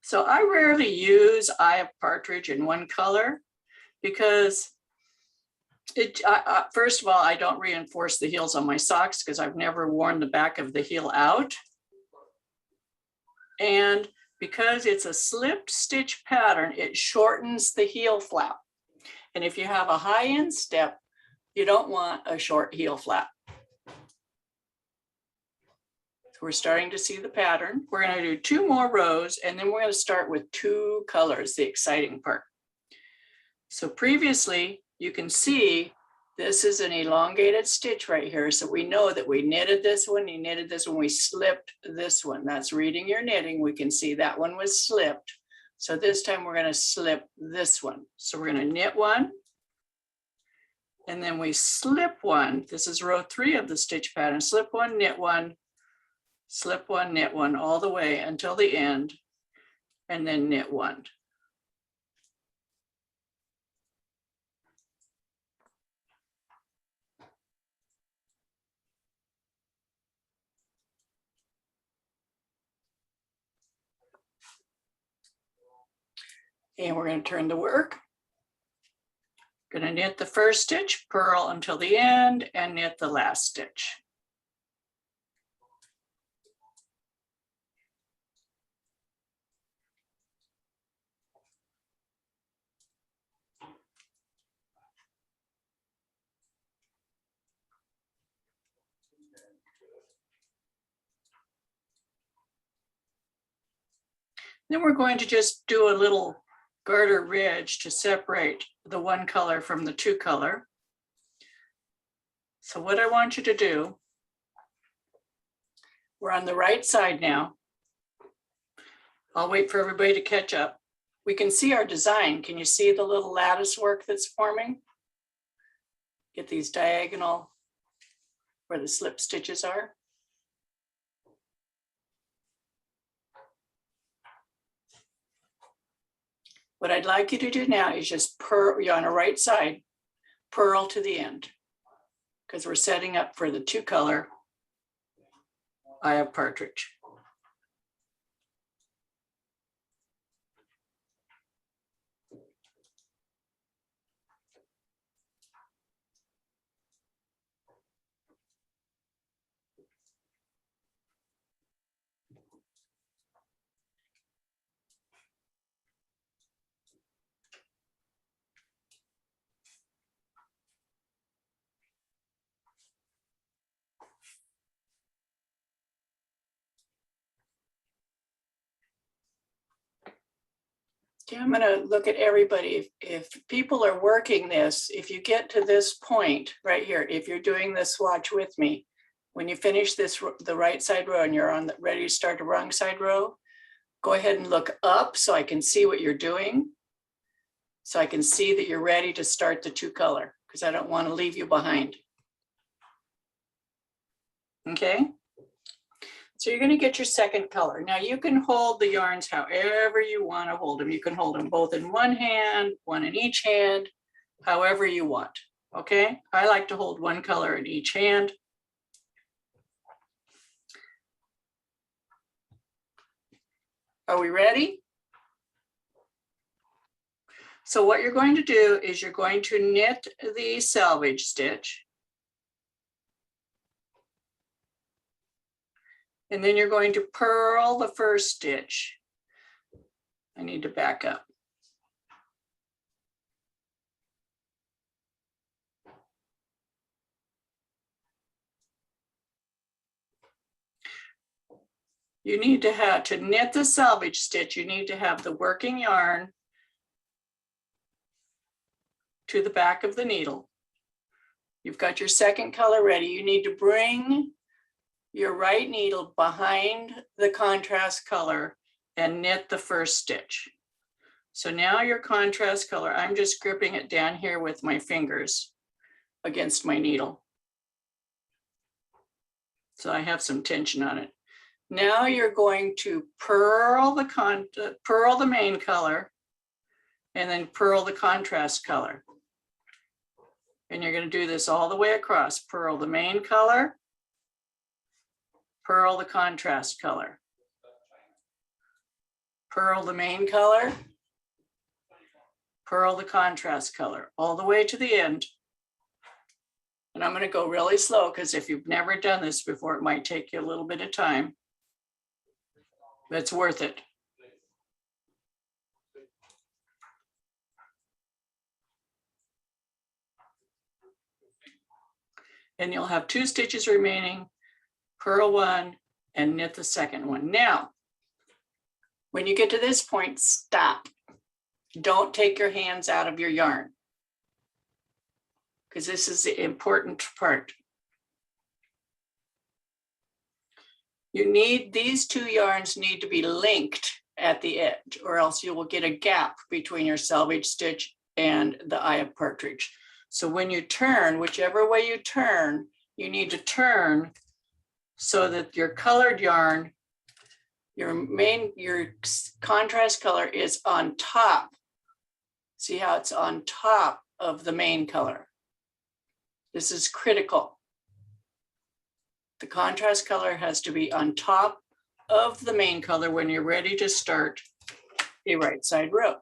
S1: So I rarely use Eye of Partridge in one color because first of all, I don't reinforce the heels on my socks because I've never worn the back of the heel out. And because it's a slipped stitch pattern, it shortens the heel flap. And if you have a high instep, you don't want a short heel flap. We're starting to see the pattern. We're going to do 2 more rows and then we're going to start with 2 colors, the exciting part. So previously you can see this is an elongated stitch right here. So we know that we knitted this one, you knitted this one, we slipped this one. That's reading your knitting. We can see that one was slipped. So this time we're going to slip this one. So we're going to knit one and then we slip one. This is row 3 of the stitch pattern. Slip one, knit one, slip one, knit one all the way until the end, and then knit one. And we're going to turn the work. Going to knit the first stitch, purl until the end, and knit the last stitch. Then we're going to just do a little garter ridge to separate the one color from the 2 color. So what I want you to do, we're on the right side now. I'll wait for everybody to catch up. We can see our design. Can you see the little lattice work that's forming? Get these diagonal where the slip stitches are. What I'd like you to do now is just purl, you're on the right side, purl to the end, because we're setting up for the 2 color Eye of Partridge. Okay, I'm going to look at everybody. If people are working this, if you get to this point right here, if you're doing the swatch with me, when you finish this, the right side row and you're on the, ready to start the wrong side row, go ahead and look up so I can see what you're doing. So I can see that you're ready to start the 2 color because I don't want to leave you behind. Okay. So you're going to get your 2nd color. Now you can hold the yarns however you want to hold them. You can hold them both in one hand, one in each hand, however you want. Okay. I like to hold 1 color in each hand. Are we ready? So what you're going to do is you're going to knit the selvage stitch. And then you're going to purl the first stitch. I need to back up. You need to have, to knit the selvage stitch, you need to have the working yarn to the back of the needle. You've got your second color ready. You need to bring your right needle behind the contrast color and knit the first stitch. So now your contrast color, I'm just gripping it down here with my fingers against my needle. So I have some tension on it. Now you're going to purl the main color and then purl the contrast color. And you're going to do this all the way across. Purl the main color, purl the contrast color, purl the main color, purl the contrast color, all the way to the end. And I'm going to go really slow because if you've never done this before, it might take you a little bit of time. But it's worth it. And you'll have 2 stitches remaining, purl one and knit the second one. Now, when you get to this point, stop. Don't take your hands out of your yarn, because this is the important part. These 2 yarns need to be linked at the edge, or else you will get a gap between your selvage stitch and the eye of partridge. So when you turn, whichever way you turn, you need to turn so that your colored yarn, your contrast color is on top. See how it's on top of the main color? This is critical. The contrast color has to be on top of the main color when you're ready to start a right side row.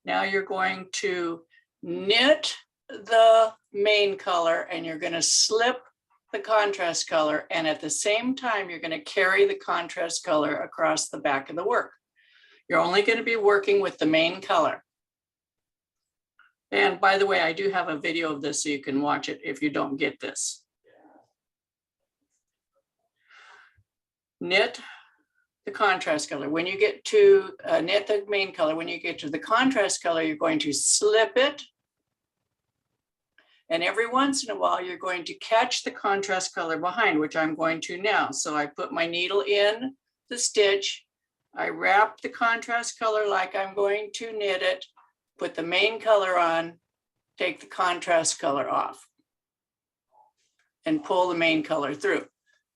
S1: Now you're going to knit the main color and you're going to slip the contrast color. And at the same time, you're going to carry the contrast color across the back of the work. You're only going to be working with the main color. And by the way, I do have a video of this so you can watch it if you don't get this. Knit the contrast color. When you get to knit the main color, when you get to the contrast color, you're going to slip it. And every once in a while, you're going to catch the contrast color behind, which I'm going to now. So I put my needle in the stitch. I wrap the contrast color like I'm going to knit it, put the main color on, take the contrast color off, and pull the main color through.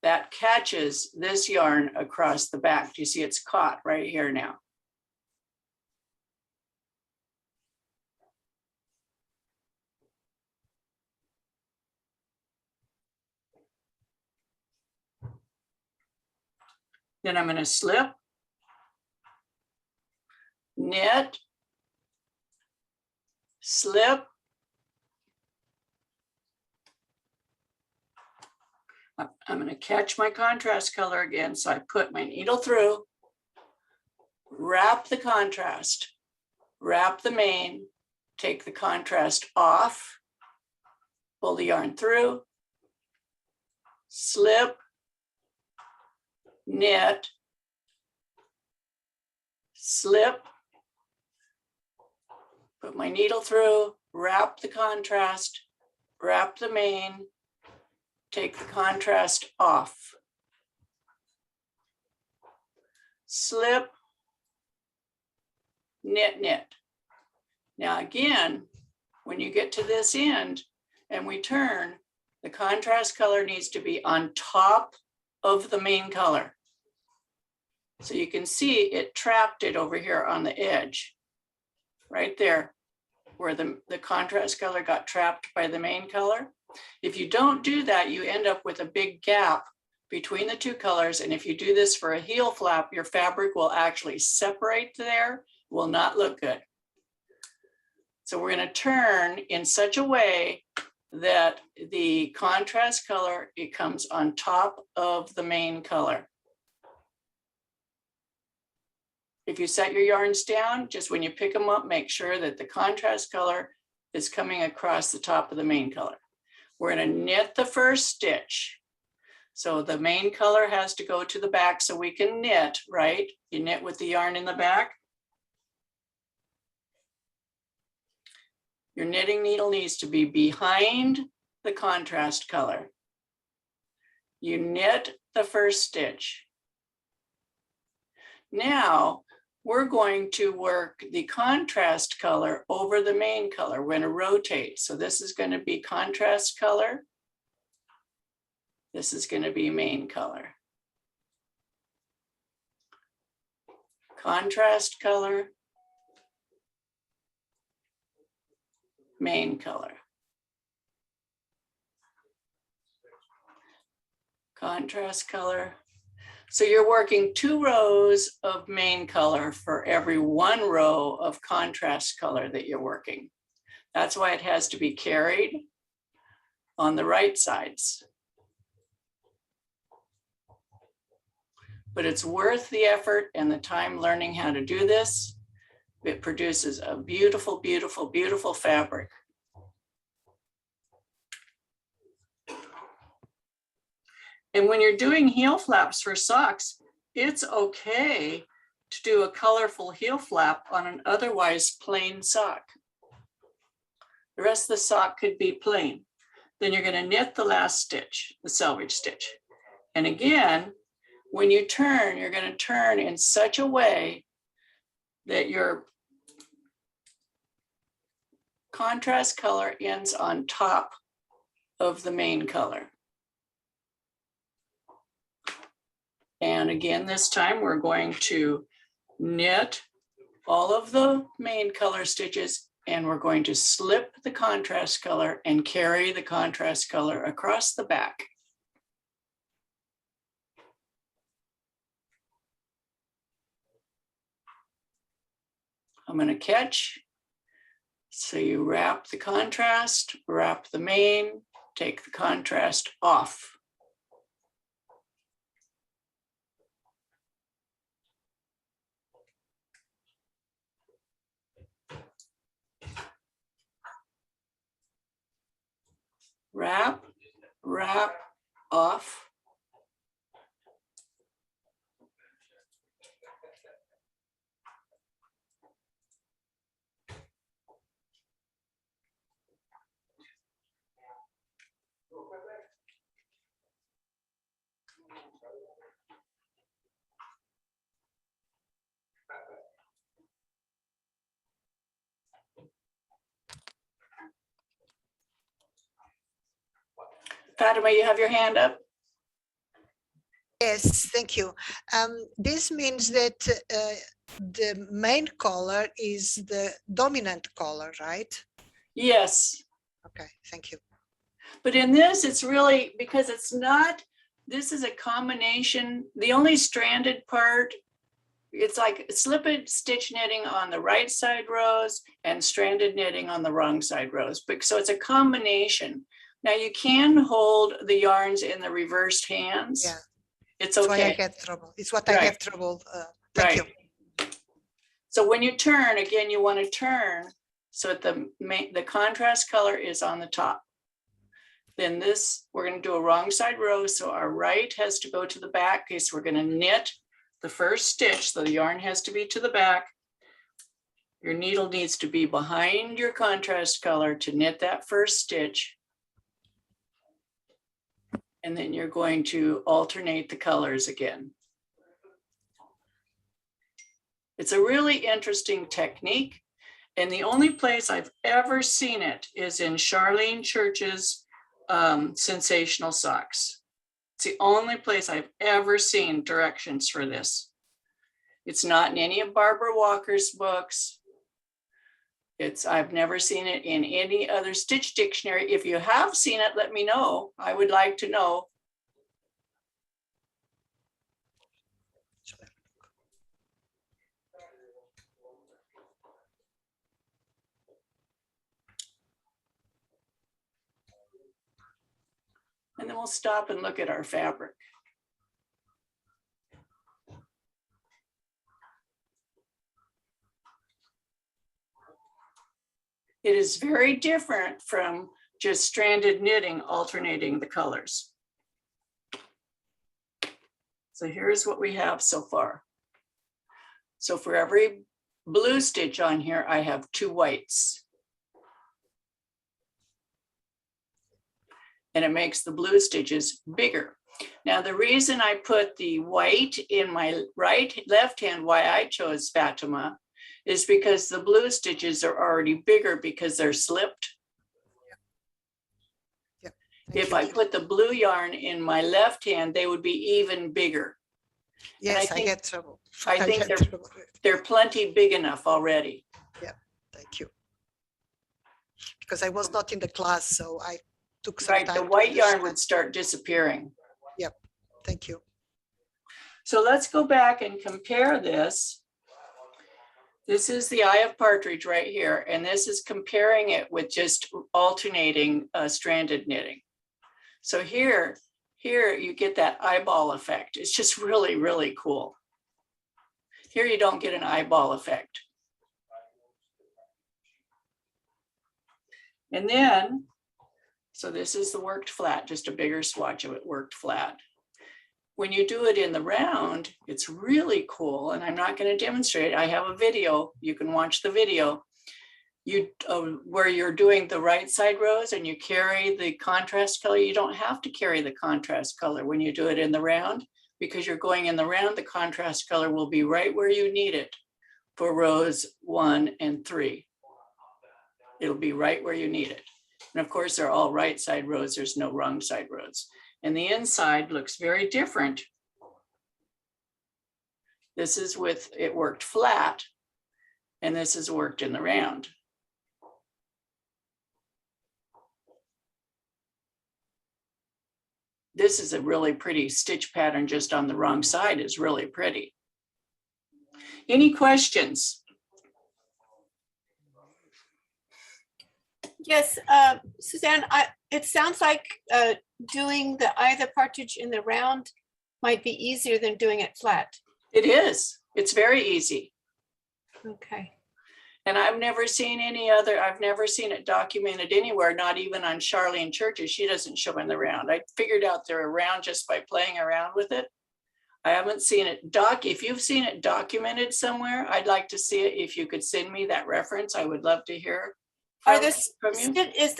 S1: That catches this yarn across the back. Do you see it's caught right here now? Then I'm going to slip, knit, slip, I'm going to catch my contrast color again. So I put my needle through, wrap the contrast, wrap the main, take the contrast off, pull the yarn through, slip, knit, slip, put my needle through, wrap the contrast, wrap the main, take the contrast off, slip, knit, knit. Now again, when you get to this end and we turn, the contrast color needs to be on top of the main color. So you can see it trapped it over here on the edge, right there, where the contrast color got trapped by the main color. If you don't do that, you end up with a big gap between the 2 colors. And if you do this for a heel flap, your fabric will actually separate there, will not look good. So we're going to turn in such a way that the contrast color, it comes on top of the main color. If you set your yarns down, just when you pick them up, make sure that the contrast color is coming across the top of the main color. We're going to knit the first stitch. So the main color has to go to the back so we can knit, right? You knit with the yarn in the back. Your knitting needle needs to be behind the contrast color. You knit the first stitch. Now we're going to work the contrast color over the main color. We're going to rotate. So this is going to be contrast color. This is going to be main color. Contrast color, main color. Contrast color. So you're working 2 rows of main color for every 1 row of contrast color that you're working. That's why it has to be carried on the right sides. But it's worth the effort and the time learning how to do this. It produces a beautiful, beautiful, beautiful fabric. And when you're doing heel flaps for socks, it's okay to do a colorful heel flap on an otherwise plain sock. The rest of the sock could be plain. Then you're going to knit the last stitch, the selvage stitch. And again, when you turn, you're going to turn in such a way that your contrast color ends on top of the main color. And again, this time we're going to knit all of the main color stitches, and we're going to slip the contrast color and carry the contrast color across the back. I'm going to catch. So you wrap the contrast, wrap the main, take the contrast off. Wrap, wrap, off. Fatima, you have your hand up?
S5: Yes, thank you. This means that the main color is the dominant color, right?
S1: Yes.
S5: Okay, thank you.
S1: But in this, it's really, because it's not, this is a combination, the only stranded part, it's like slipped stitch knitting on the right side rows and stranded knitting on the wrong side rows. But so it's a combination. Now you can hold the yarns in the reversed hands.
S5: Yeah.
S1: It's
S5: That's
S1: okay.
S5: why I get trouble. It's what I have trouble. Thank you.
S1: So when you turn, again, you want to turn so that the contrast color is on the top. Then this, we're going to do a wrong side row. So our right has to go to the back. Okay, so we're going to knit the first stitch. So the yarn has to be to the back. Your needle needs to be behind your contrast color to knit that first stitch. And then you're going to alternate the colors again. It's a really interesting technique. And the only place I've ever seen it is in Charlene Church's Sensational Socks. It's the only place I've ever seen directions for this. It's not in any of Barbara Walker's books. I've never seen it in any other stitch dictionary. If you have seen it, let me know. I would like to know. And then we'll stop and look at our fabric. It is very different from just stranded knitting, alternating the colors. So here's what we have so far. So for every blue stitch on here, I have 2 whites. and it makes the blue stitches bigger. Now, the reason I put the white in my left hand, why I chose Fatima, is because the blue stitches are already bigger because they're slipped. If I put the blue yarn in my left hand, they would be even bigger.
S5: Yes, I get trouble.
S1: I think they're plenty big enough already.
S5: Yeah, thank you. Because I was not in the class, so I took some
S1: Right,
S5: time.
S1: the white yarn would start disappearing.
S5: Yep, thank you.
S1: So let's go back and compare this. This is the eye of partridge right here, and this is comparing it with just alternating stranded knitting. So here you get that eyeball effect. It's just really, really cool. Here you don't get an eyeball effect. And then, so this is the worked flat, just a bigger swatch of it worked flat. When you do it in the round, it's really cool. And I'm not going to demonstrate. I have a video. You can watch the video. Where you're doing the right side rows and you carry the contrast color. You don't have to carry the contrast color when you do it in the round, because you're going in the round, the contrast color will be right where you need it for rows 1 and 3. It'll be right where you need it. And of course, they're all right side rows. There's no wrong side rows. And the inside looks very different. This is with it worked flat, and this is worked in the round. This is a really pretty stitch pattern just on the wrong side is really pretty. Any questions?
S17: Yes, Suzanne, it sounds like doing the eye of the partridge in the round might be easier than doing it flat.
S1: It is. It's very easy.
S17: Okay.
S1: And I've never seen I've never seen it documented anywhere, not even on Charlene Church's. She doesn't show in the round. I figured out they're around just by playing around with it. I haven't seen it if you've seen it documented somewhere, I'd like to see it. If you could send me that reference, I would love to hear from you.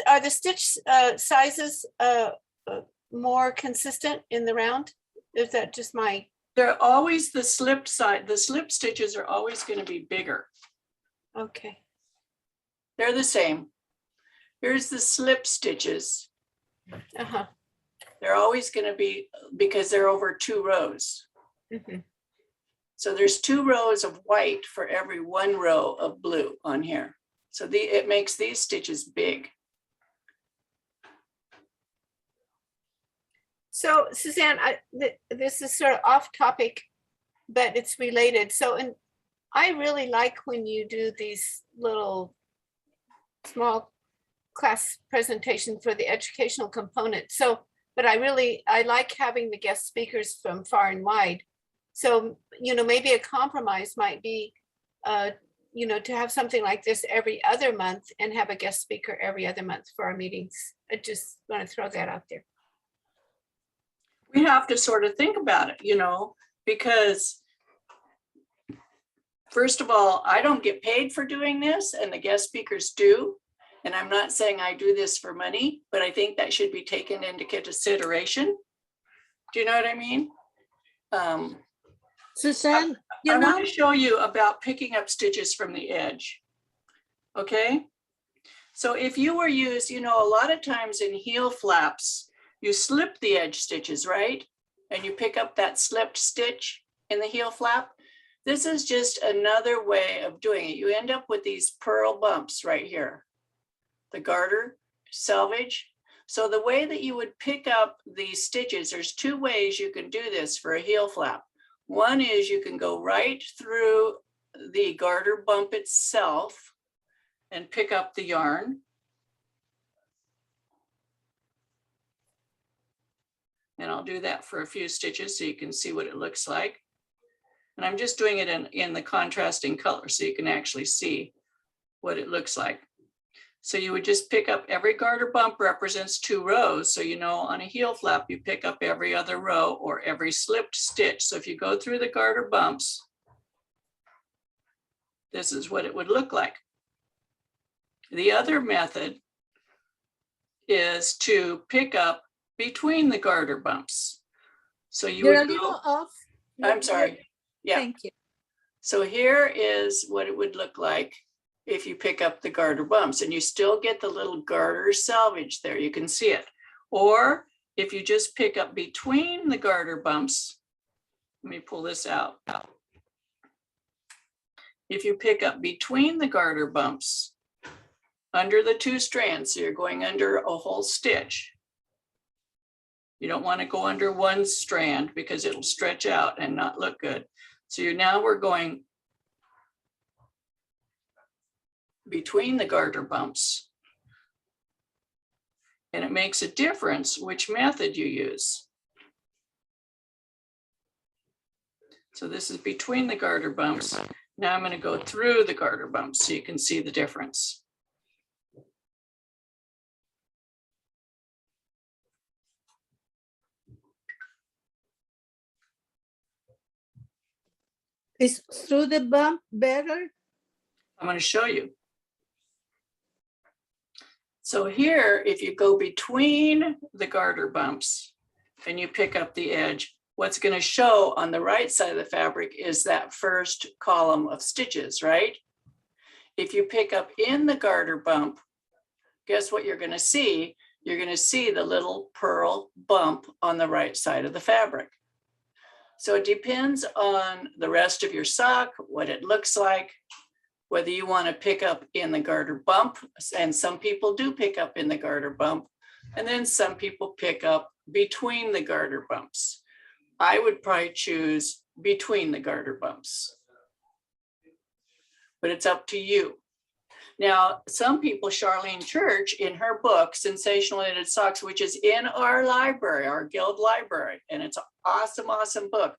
S17: Are the stitch sizes more consistent in the round? Is that just my?
S1: They're always the slipped side. The slipped stitches are always going to be bigger.
S17: Okay.
S1: They're the same. Here's the slip stitches.
S17: Uh-huh.
S1: They're always going to be, because they're over 2 rows.
S17: Mm-hmm.
S1: So there's 2 rows of white for every 1 row of blue on here. So it makes these stitches big.
S17: So Suzanne, this is sort of off topic, but it's related. So I really like when you do these little small class presentations for the educational component. So, but I like having the guest speakers from far and wide. So, maybe a compromise might be, to have something like this every other month and have a guest speaker every other month for our meetings. I just want to throw that out there.
S1: We have to sort of think about it, because first of all, I don't get paid for doing this and the guest speakers do. And I'm not saying I do this for money, but I think that should be taken into consideration. Do you know what I mean?
S18: Suzanne,
S1: I want to show you about picking up stitches from the edge. Okay. So if you were used, a lot of times in heel flaps, you slip the edge stitches, right? And you pick up that slipped stitch in the heel flap. This is just another way of doing it. You end up with these purl bumps right here. The garter, selvage. So the way that you would pick up these stitches, there's 2 ways you can do this for a heel flap. One is you can go right through the garter bump itself and pick up the yarn. And I'll do that for a few stitches so you can see what it looks like. And I'm just doing it in the contrasting color so you can actually see what it looks like. So you would just pick up every garter bump represents 2 rows. So, on a heel flap, you pick up every other row or every slipped stitch. So if you go through the garter bumps, this is what it would look like. The other method is to pick up between the garter bumps. So you
S18: You're a
S1: would
S18: little
S1: go,
S18: off.
S1: I'm sorry. Yeah.
S18: Thank you.
S1: So here is what it would look like if you pick up the garter bumps, and you still get the little garter selvage there. You can see it. Or if you just pick up between the garter bumps, let me pull this out. If you pick up between the garter bumps under the 2 strands, so you're going under a whole stitch. You don't want to go under 1 strand because it'll stretch out and not look good. So we're going between the garter bumps. And it makes a difference which method you use. So this is between the garter bumps. Now I'm going to go through the garter bumps so you can see the difference.
S18: Is through the bump better?
S1: I'm going to show you. So here, if you go between the garter bumps and you pick up the edge, what's going to show on the right side of the fabric is that first column of stitches, right? If you pick up in the garter bump, guess what you're going to see? You're going to see the little pearl bump on the right side of the fabric. So it depends on the rest of your sock, what it looks like, whether you want to pick up in the garter bump, and some people do pick up in the garter bump, and then some people pick up between the garter bumps. I would probably choose between the garter bumps, but it's up to you. Now, some people, Charlene Church, in her book, Sensational Knitted Socks, which is in our library, our guild library, and it's an awesome, awesome book.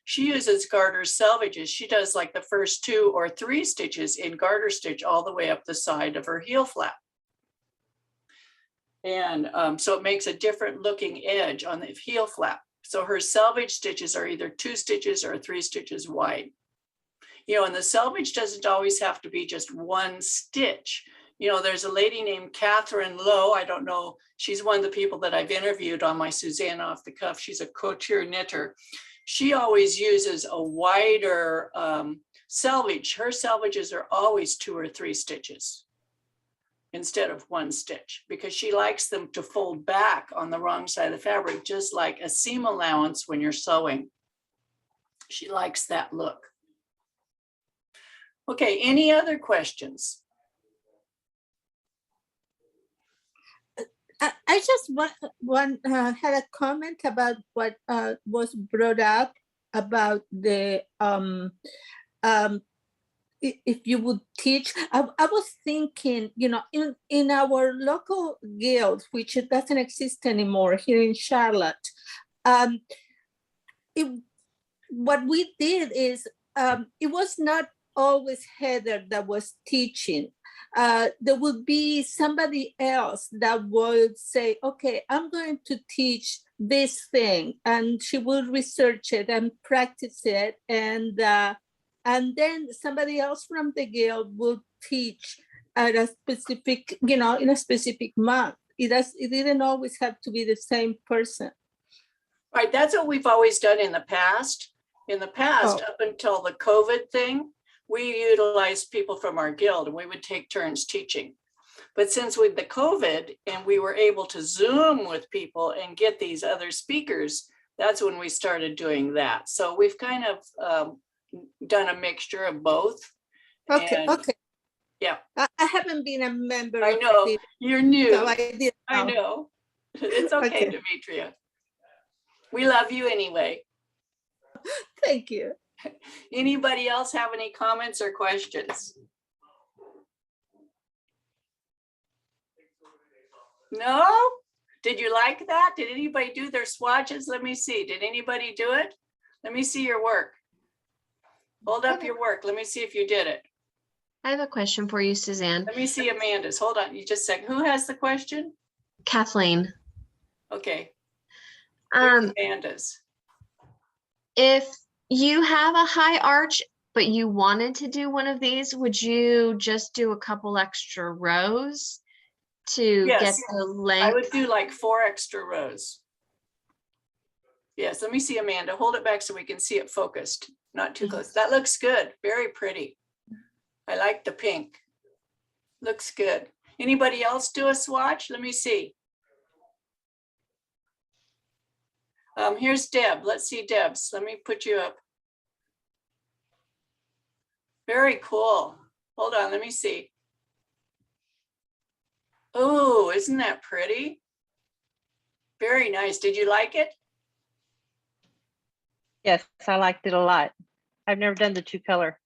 S1: She uses garter selvages. She does like the first 2 or 3 stitches in garter stitch all the way up the side of her heel flap. And so it makes a different looking edge on the heel flap. So her selvage stitches are either 2 stitches or 3 stitches wide. You know, and the selvage doesn't always have to be just 1 stitch. You know, there's a lady named Catherine Lowe. I don't know. She's one of the people that I've interviewed on my Suzanne Off the Cuff. She's a couture knitter. She always uses a wider selvage. Her selvages are always 2 or 3 stitches instead of 1 stitch, because she likes them to fold back on the wrong side of the fabric, just like a seam allowance when you're sewing. She likes that look. Okay, any other questions?
S18: I just had a comment about what was brought up about the if you would teach. I was thinking, you know, in our local guild, which it doesn't exist anymore here in Charlotte, what we did is it was not always Heather that was teaching. There would be somebody else that would say, okay, I'm going to teach this thing, and she would research it and practice it, and then somebody else from the guild would teach at a specific, you know, in a specific month. It didn't always have to be the same person.
S1: Right, that's what we've always done in the past. In the past, up until the COVID thing, we utilized people from our guild and we would take turns teaching. But since with the COVID and we were able to Zoom with people and get these other speakers, that's when we started doing that. So we've kind of done a mixture of both.
S18: Okay, okay.
S1: Yeah.
S18: I haven't been a member.
S1: I know, you're new.
S18: So
S1: I know. It's okay, Demetria. We love you anyway.
S18: Thank you.
S1: Anybody else have any comments or questions? No? Did you like that? Did anybody do their swatches? Let me see. Did anybody do it? Let me see your work. Hold up your work. Let me see if you did it.
S21: I have a question for you, Suzanne.
S1: Let me see Amanda's. Hold on, you just a second. Who has the question?
S21: Kathleen.
S1: Okay. Here's Amanda's.
S21: If you have a high arch, but you wanted to do one of these, would you just do a couple extra rows to get
S1: Yes,
S21: the
S1: I would
S21: length?
S1: do like 4 extra rows. Yes, let me see, Amanda, hold it back so we can see it focused, not too close. That looks good, very pretty. I like the pink. Looks good. Anybody else do a swatch? Let me see. Here's Deb. Let's see Deb's. Let me put you up. Very cool. Hold on, let me see. Oh, isn't that pretty? Very nice. Did you like it?
S2: Yes, I liked it a lot. I've never done the 2 color.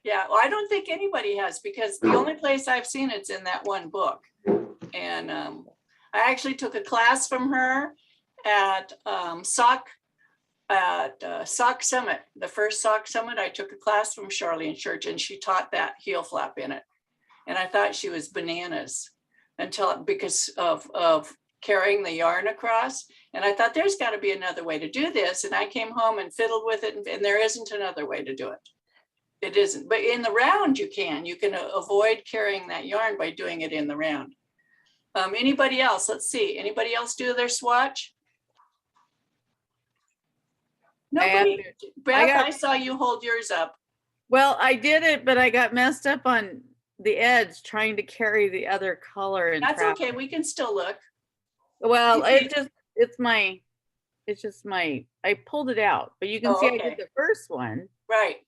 S1: Yeah, well, I don't think anybody has, because the only place I've seen it's in that one book. And I actually took a class from her at Sock Summit. The first Sock Summit, I took a class from Charlene Church, and she taught that heel flap in it. And I thought she was bananas because of carrying the yarn across. And I thought there's got to be another way to do this. And I came home and fiddled with it, and there isn't another way to do it. It isn't, but in the round you can avoid carrying that yarn by doing it in the round. Anybody else? Let's see. Anybody else do their swatch? Nobody. Beth, I saw you hold yours up.
S6: Well, I did it, but I got messed up on the edge trying to carry the other color. In
S1: That's
S6: traffic.
S1: okay. We can still look.
S6: Well, it's just my, I pulled it out, but you can see I did the first one.
S1: Right.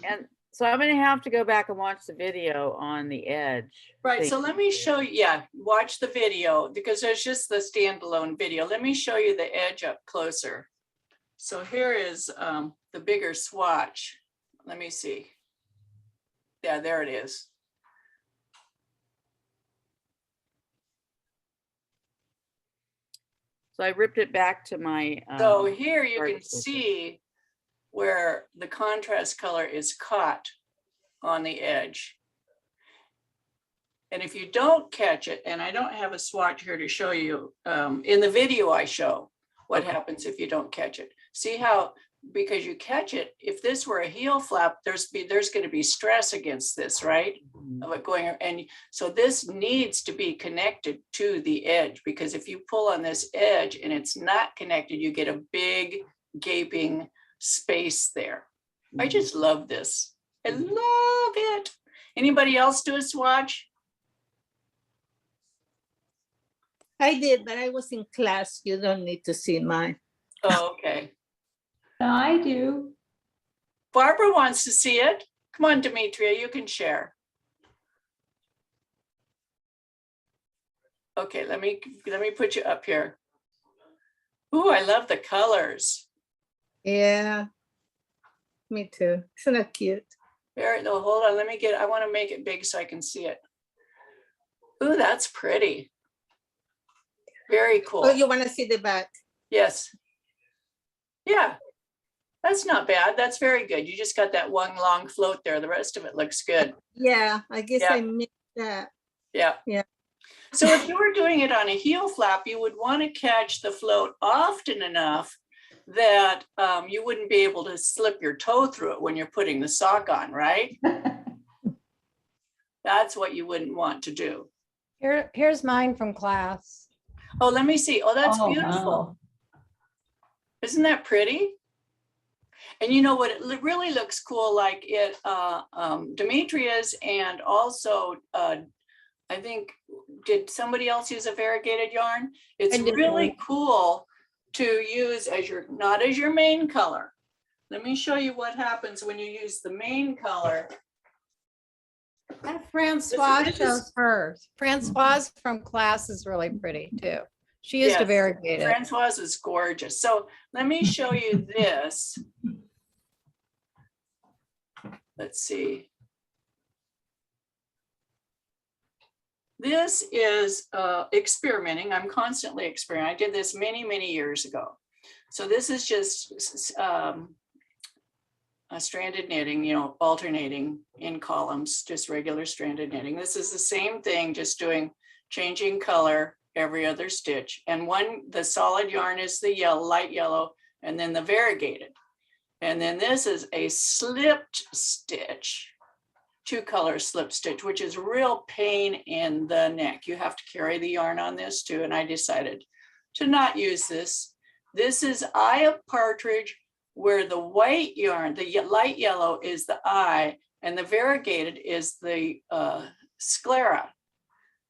S6: And so I'm going to have to go back and watch the video on the edge.
S1: Right. So let me show you. Yeah, watch the video because there's just the standalone video. Let me show you the edge up closer. So here is the bigger swatch. Let me see. Yeah, there it is.
S6: So I ripped it back to my.
S1: So here you can see where the contrast color is caught on the edge. And if you don't catch it, and I don't have a swatch here to show you, in the video I show what happens if you don't catch it. See how, because you catch it, if this were a heel flap, there's going to be stress against this, right? Of it going, and so this needs to be connected to the edge, because if you pull on this edge and it's not connected, you get a big gaping space there. I just love this. I love it. Anybody else do a swatch?
S18: I did, but I was in class. You don't need to see mine.
S1: Oh, okay.
S7: I do.
S1: Barbara wants to see it. Come on, Demetria, you can share. Okay, let me put you up here. Ooh, I love the colors.
S18: Yeah, me too. Isn't that cute?
S1: Very, no, hold on, I want to make it big so I can see it. Ooh, that's pretty. Very cool.
S18: Oh, you want to see the back?
S1: Yes. Yeah, that's not bad. That's very good. You just got that one long float there. The rest of it looks good.
S18: Yeah, I guess I missed that.
S1: Yeah.
S18: Yeah.
S1: So if you were doing it on a heel flap, you would want to catch the float often enough that you wouldn't be able to slip your toe through it when you're putting the sock on, right? That's what you wouldn't want to do.
S12: Here's mine from class.
S1: Oh, let me see. Oh, that's beautiful.
S12: Wow.
S1: Isn't that pretty? And you know what, it really looks cool, like it, Demetria's, and also, I think, did somebody else use a variegated yarn? It's really cool to use as not as your main color. Let me show you what happens when you use the main color.
S12: And Francois shows hers. Francois from class is really pretty too. She used to variegate it.
S1: Francois is gorgeous. So let me show you this. Let's see. This is experimenting. I'm constantly experimenting. I did this many, many years ago. So this is just a stranded knitting, you know, alternating in columns, just regular stranded knitting. This is the same thing, just changing color every other stitch. And the solid yarn is the yellow, light yellow, and then the variegated. And then this is a slipped stitch, 2-color slip stitch, which is real pain in the neck. You have to carry the yarn on this too. And I decided to not use this. This is Eye of Partridge, where the white yarn, the light yellow is the eye, and the variegated is the sclera.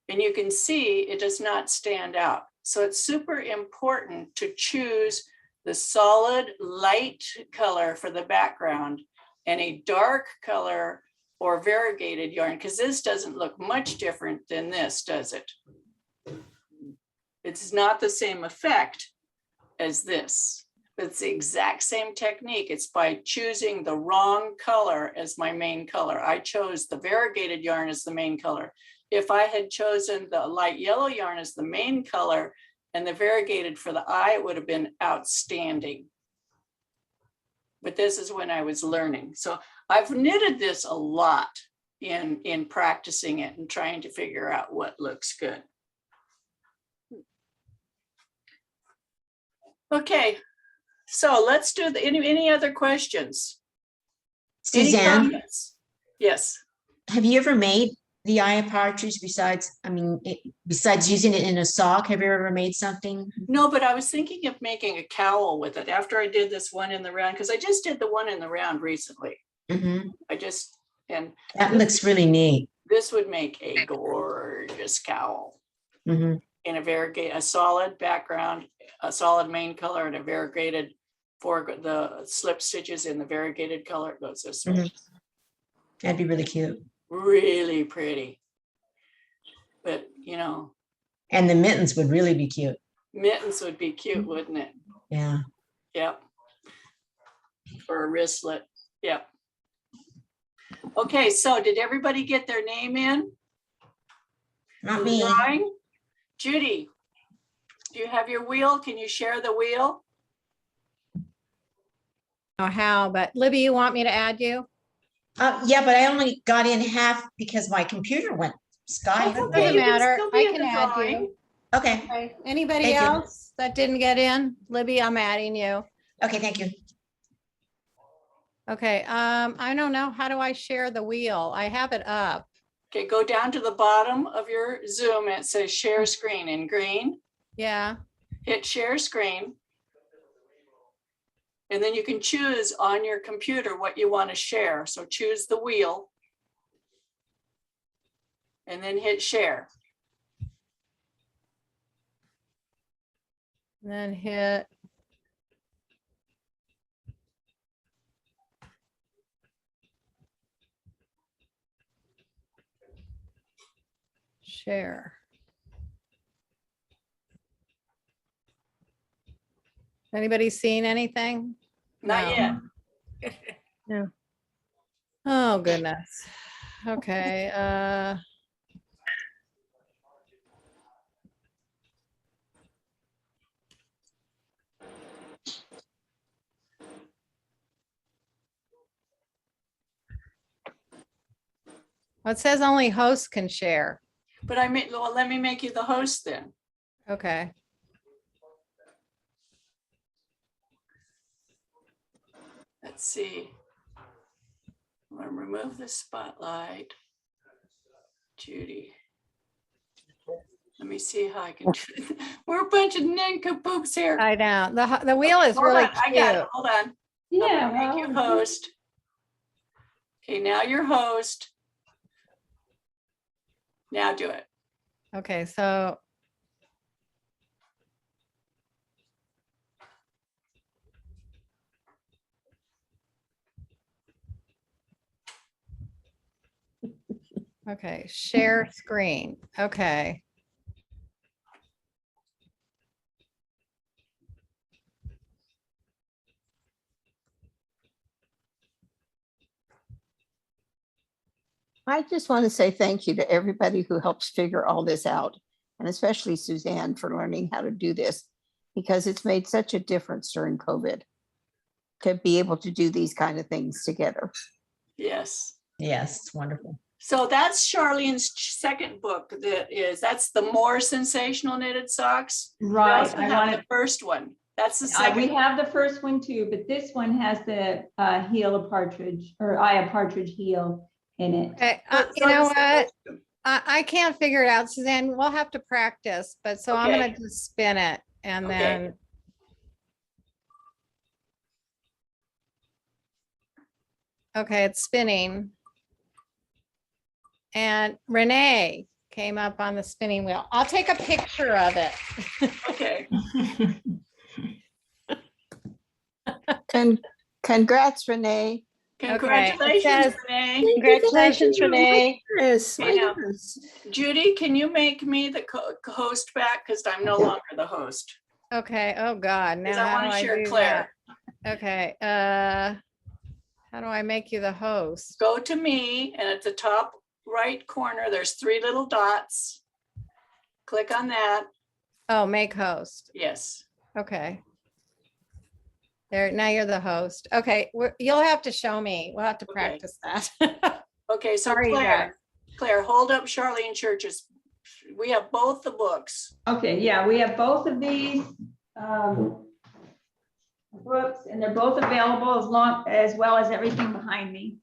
S1: And you can see it does not stand out. So it's super important to choose the solid light color for the background and a dark color or variegated yarn, because this doesn't look much different than this, does it? It's not the same effect as this. It's the exact same technique. It's by choosing the wrong color as my main color. I chose the variegated yarn as the main color. If I had chosen the light yellow yarn as the main color and the variegated for the eye, it would have been outstanding. But this is when I was learning. So I've knitted this a lot in practicing it and trying to figure out what looks good. Okay, so let's do any other questions? Any
S11: Suzanne,
S1: comments? Yes.
S11: have you ever made the eye of partridge besides using it in a sock? Have you ever made something?
S1: No, but I was thinking of making a cowl with it after I did this one in the round, because I just did the one in the round recently.
S11: Mm-hmm.
S1: That
S11: looks really neat.
S1: This would make a gorgeous cowl.
S11: Mm-hmm.
S1: In a solid background, a solid main color, and a variegated for the slip stitches in the variegated color. It goes this way.
S11: Mm-hmm. That'd be really cute.
S1: Really pretty. But you know.
S11: And the mittens would really be cute.
S1: Mittens would be cute, wouldn't it?
S11: Yeah.
S1: Yep. For a wristlet. Yep. Okay, so did everybody get their name in?
S11: Not me.
S1: Drawing? Judy, do you have your wheel? Can you share the wheel?
S12: Know how, but Libby, you want me to add you?
S11: Yeah, but I only got in half because my computer went sky.
S12: It doesn't matter. I can add you.
S11: Okay.
S12: Anybody
S11: Thank you.
S12: else that didn't get in? Libby, I'm adding you.
S11: Okay, thank you.
S12: Okay, I don't know. How do I share the wheel? I have it up.
S1: Okay, go down to the bottom of your Zoom. It says share screen in green.
S12: Yeah.
S1: Hit share screen. And then you can choose on your computer what you want to share. So choose the wheel. And then hit share.
S12: And then hit. Share. Anybody seen anything?
S1: Not yet.
S12: No. Oh, goodness. Okay. Well, it says only hosts can share.
S1: But well, let me make you the host then.
S12: Okay.
S1: Let's see. I'm going to remove the spotlight. Judy. Let me see how I can do it. We're a bunch of nincompoops here.
S12: I know. The wheel is really cute.
S1: I got it. Hold on.
S7: Yeah.
S1: Make you host. Okay, now you're host. Now do it.
S12: Okay, so. Okay, share screen. Okay.
S4: I just want to say thank you to everybody who helps figure all this out, and especially Suzanne for learning how to do this, because it's made such a difference during COVID to be able to do these kind of things together.
S1: Yes.
S11: Yes, it's wonderful.
S1: So that's Charlene's second book. That's the More Sensational Knitted Socks.
S7: Right.
S1: We also have the first one. That's the second.
S7: We have the first one too, but this one has the heel of partridge or eye of partridge heel. in it.
S12: Okay,
S1: So-
S12: you
S1: so
S12: know
S1: does the
S12: what?
S1: costume.
S12: I can't figure it out, Suzanne. We'll have to practice, but so I'm
S1: Okay.
S12: gonna just spin it and
S1: Okay.
S12: then. Okay, it's spinning. And Renee came up on the spinning wheel. I'll take a picture of it.
S1: Okay.
S9: Congrats, Renee.
S1: Congratulations,
S12: says-
S1: Renee.
S2: Congratulations, Renee.
S3: Yes,
S1: Okay, now, Judy, can you make me the host back? Because I'm no longer the host.
S12: Okay, oh God, now
S1: Because I
S12: how
S1: want
S12: do
S1: to
S12: I
S1: share
S12: do
S1: Claire.
S12: that? Okay, how do I make you the host?
S1: Go to me, and at the top right corner, there's 3 little dots. Click on that.
S12: Oh, make host.
S1: Yes.
S12: Okay. There, now you're the host. Okay, you'll have to show me. We'll have to practice that.
S1: Okay, so
S12: Sorry, you
S1: Claire, hold up Charlene Church's. We have both the books.
S7: Okay, yeah, we have both of these books, and they're both available as well as everything behind me.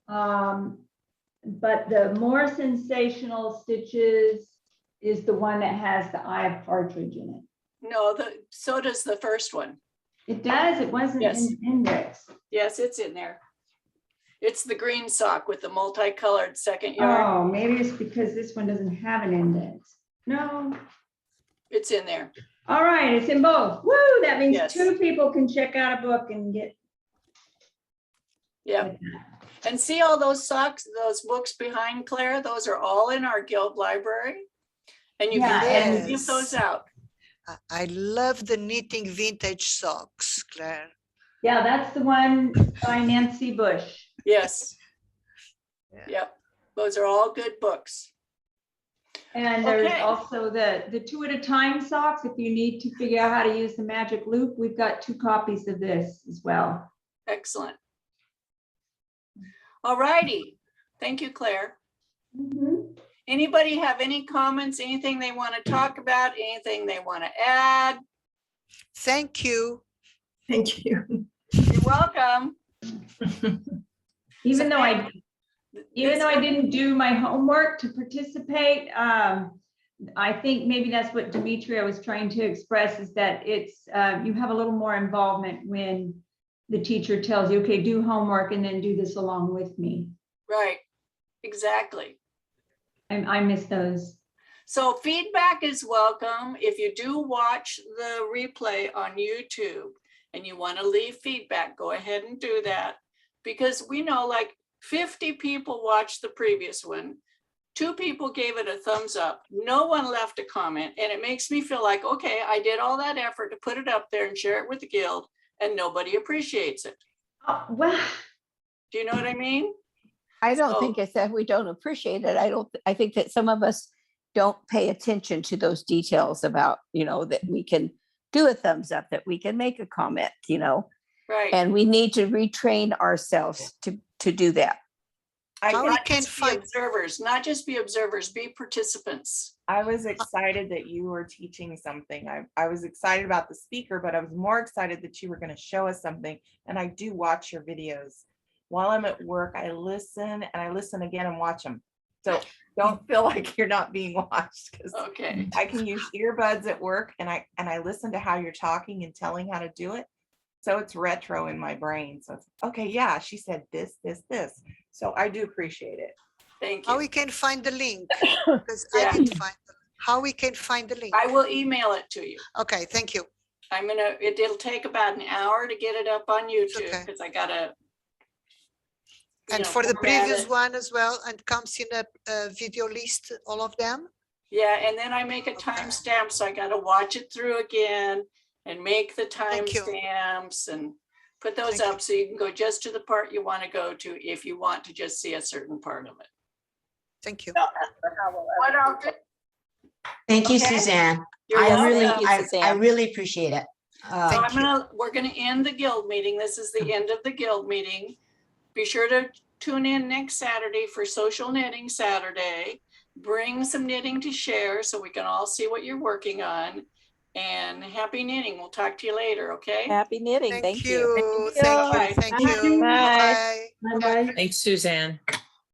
S7: But the more sensational stitches is the one that has the eye of partridge in it.
S1: No, so does the first one.
S7: It does, it wasn't in
S1: Yes.
S7: the index.
S1: Yes, it's in there. It's the green sock with the multicolored second yarn.
S7: Oh, maybe it's because this one doesn't have an index. No.
S1: It's in there.
S7: All right, it's in both. Woo, that means
S1: Yes.
S7: 2 people can check out a book and get.
S1: Yeah. And see all those socks, those books behind Claire? Those are all in our guild library. And you can give those out.
S5: I love the knitting vintage socks, Claire.
S7: Yeah, that's the one by Nancy Bush.
S1: Yes. Yep. Those are all good books.
S7: And there's
S1: Okay.
S7: also the 2 at a time socks. If you need to figure out how to use the magic loop, we've got 2 copies of this as well.
S1: Excellent. All righty. Thank you, Claire. Anybody have any comments, anything they want to talk about, anything they want to add?
S5: Thank you.
S3: Thank you.
S1: You're welcome.
S7: Even though I didn't do my homework to participate, I think maybe that's what Demetria was trying to express, is that it's you have a little more involvement when the teacher tells you, okay, do homework and then do this along with me.
S1: Right. Exactly.
S7: I miss those.
S1: So feedback is welcome. If you do watch the replay on YouTube and you want to leave feedback, go ahead and do that. Because we know like 50 people watched the previous one. 2 people gave it a thumbs up. No one left a comment. And it makes me feel like, okay, I did all that effort to put it up there and share it with the guild and nobody appreciates it.
S7: Well,
S1: do you know what I mean?
S4: I don't think it's that we don't appreciate it. I think that some of us don't pay attention to those details about, that we can do a thumbs up, that we can make a comment,
S1: Right.
S4: and we need to retrain ourselves to do that.
S1: Not just be observers, not just be observers, be participants.
S16: I was excited that you were teaching something. I was excited about the speaker, but I was more excited that you were going to show us something. And I do watch your videos. While I'm at work, I listen and I listen again and watch them. So don't feel like you're not being watched, because
S1: okay.
S16: I can use earbuds at work and I listen to how you're talking and telling how to do it. So it's retro in my brain. So it's okay, yeah, she said this. So I do appreciate it.
S1: Thank you.
S5: How we can find the link? Because I didn't find it. How we can find the link?
S1: I will email it to you.
S5: Okay, thank you.
S1: It'll take about an hour to get it up on YouTube because I gotta.
S5: And for the
S1: format
S5: previous
S1: it.
S5: one as well, and comes in a video list, all of them?
S1: Yeah, and then I make a timestamp, so I gotta watch it through again and make the timestamps and put those up so you can go just to the part you want to go to if you want to just see a certain part of it.
S5: Thank you.
S1: What else?
S11: Thank you,
S1: Okay.
S11: Suzanne.
S1: You're
S11: I
S1: welcome.
S11: really,
S1: Thank you,
S11: I
S1: Suzanne.
S11: really appreciate it.
S1: So we're gonna end the guild meeting. This is the end of the guild meeting. Be sure to tune in next Saturday for Social Knitting Saturday. Bring some knitting to share so we can all see what you're working on. And happy knitting. We'll talk to you later, okay?
S8: Happy knitting. Thank you.
S5: Thank you.
S1: Bye.
S5: Thank you.
S2: Bye.
S5: Bye.
S7: Bye.
S3: Thanks, Suzanne.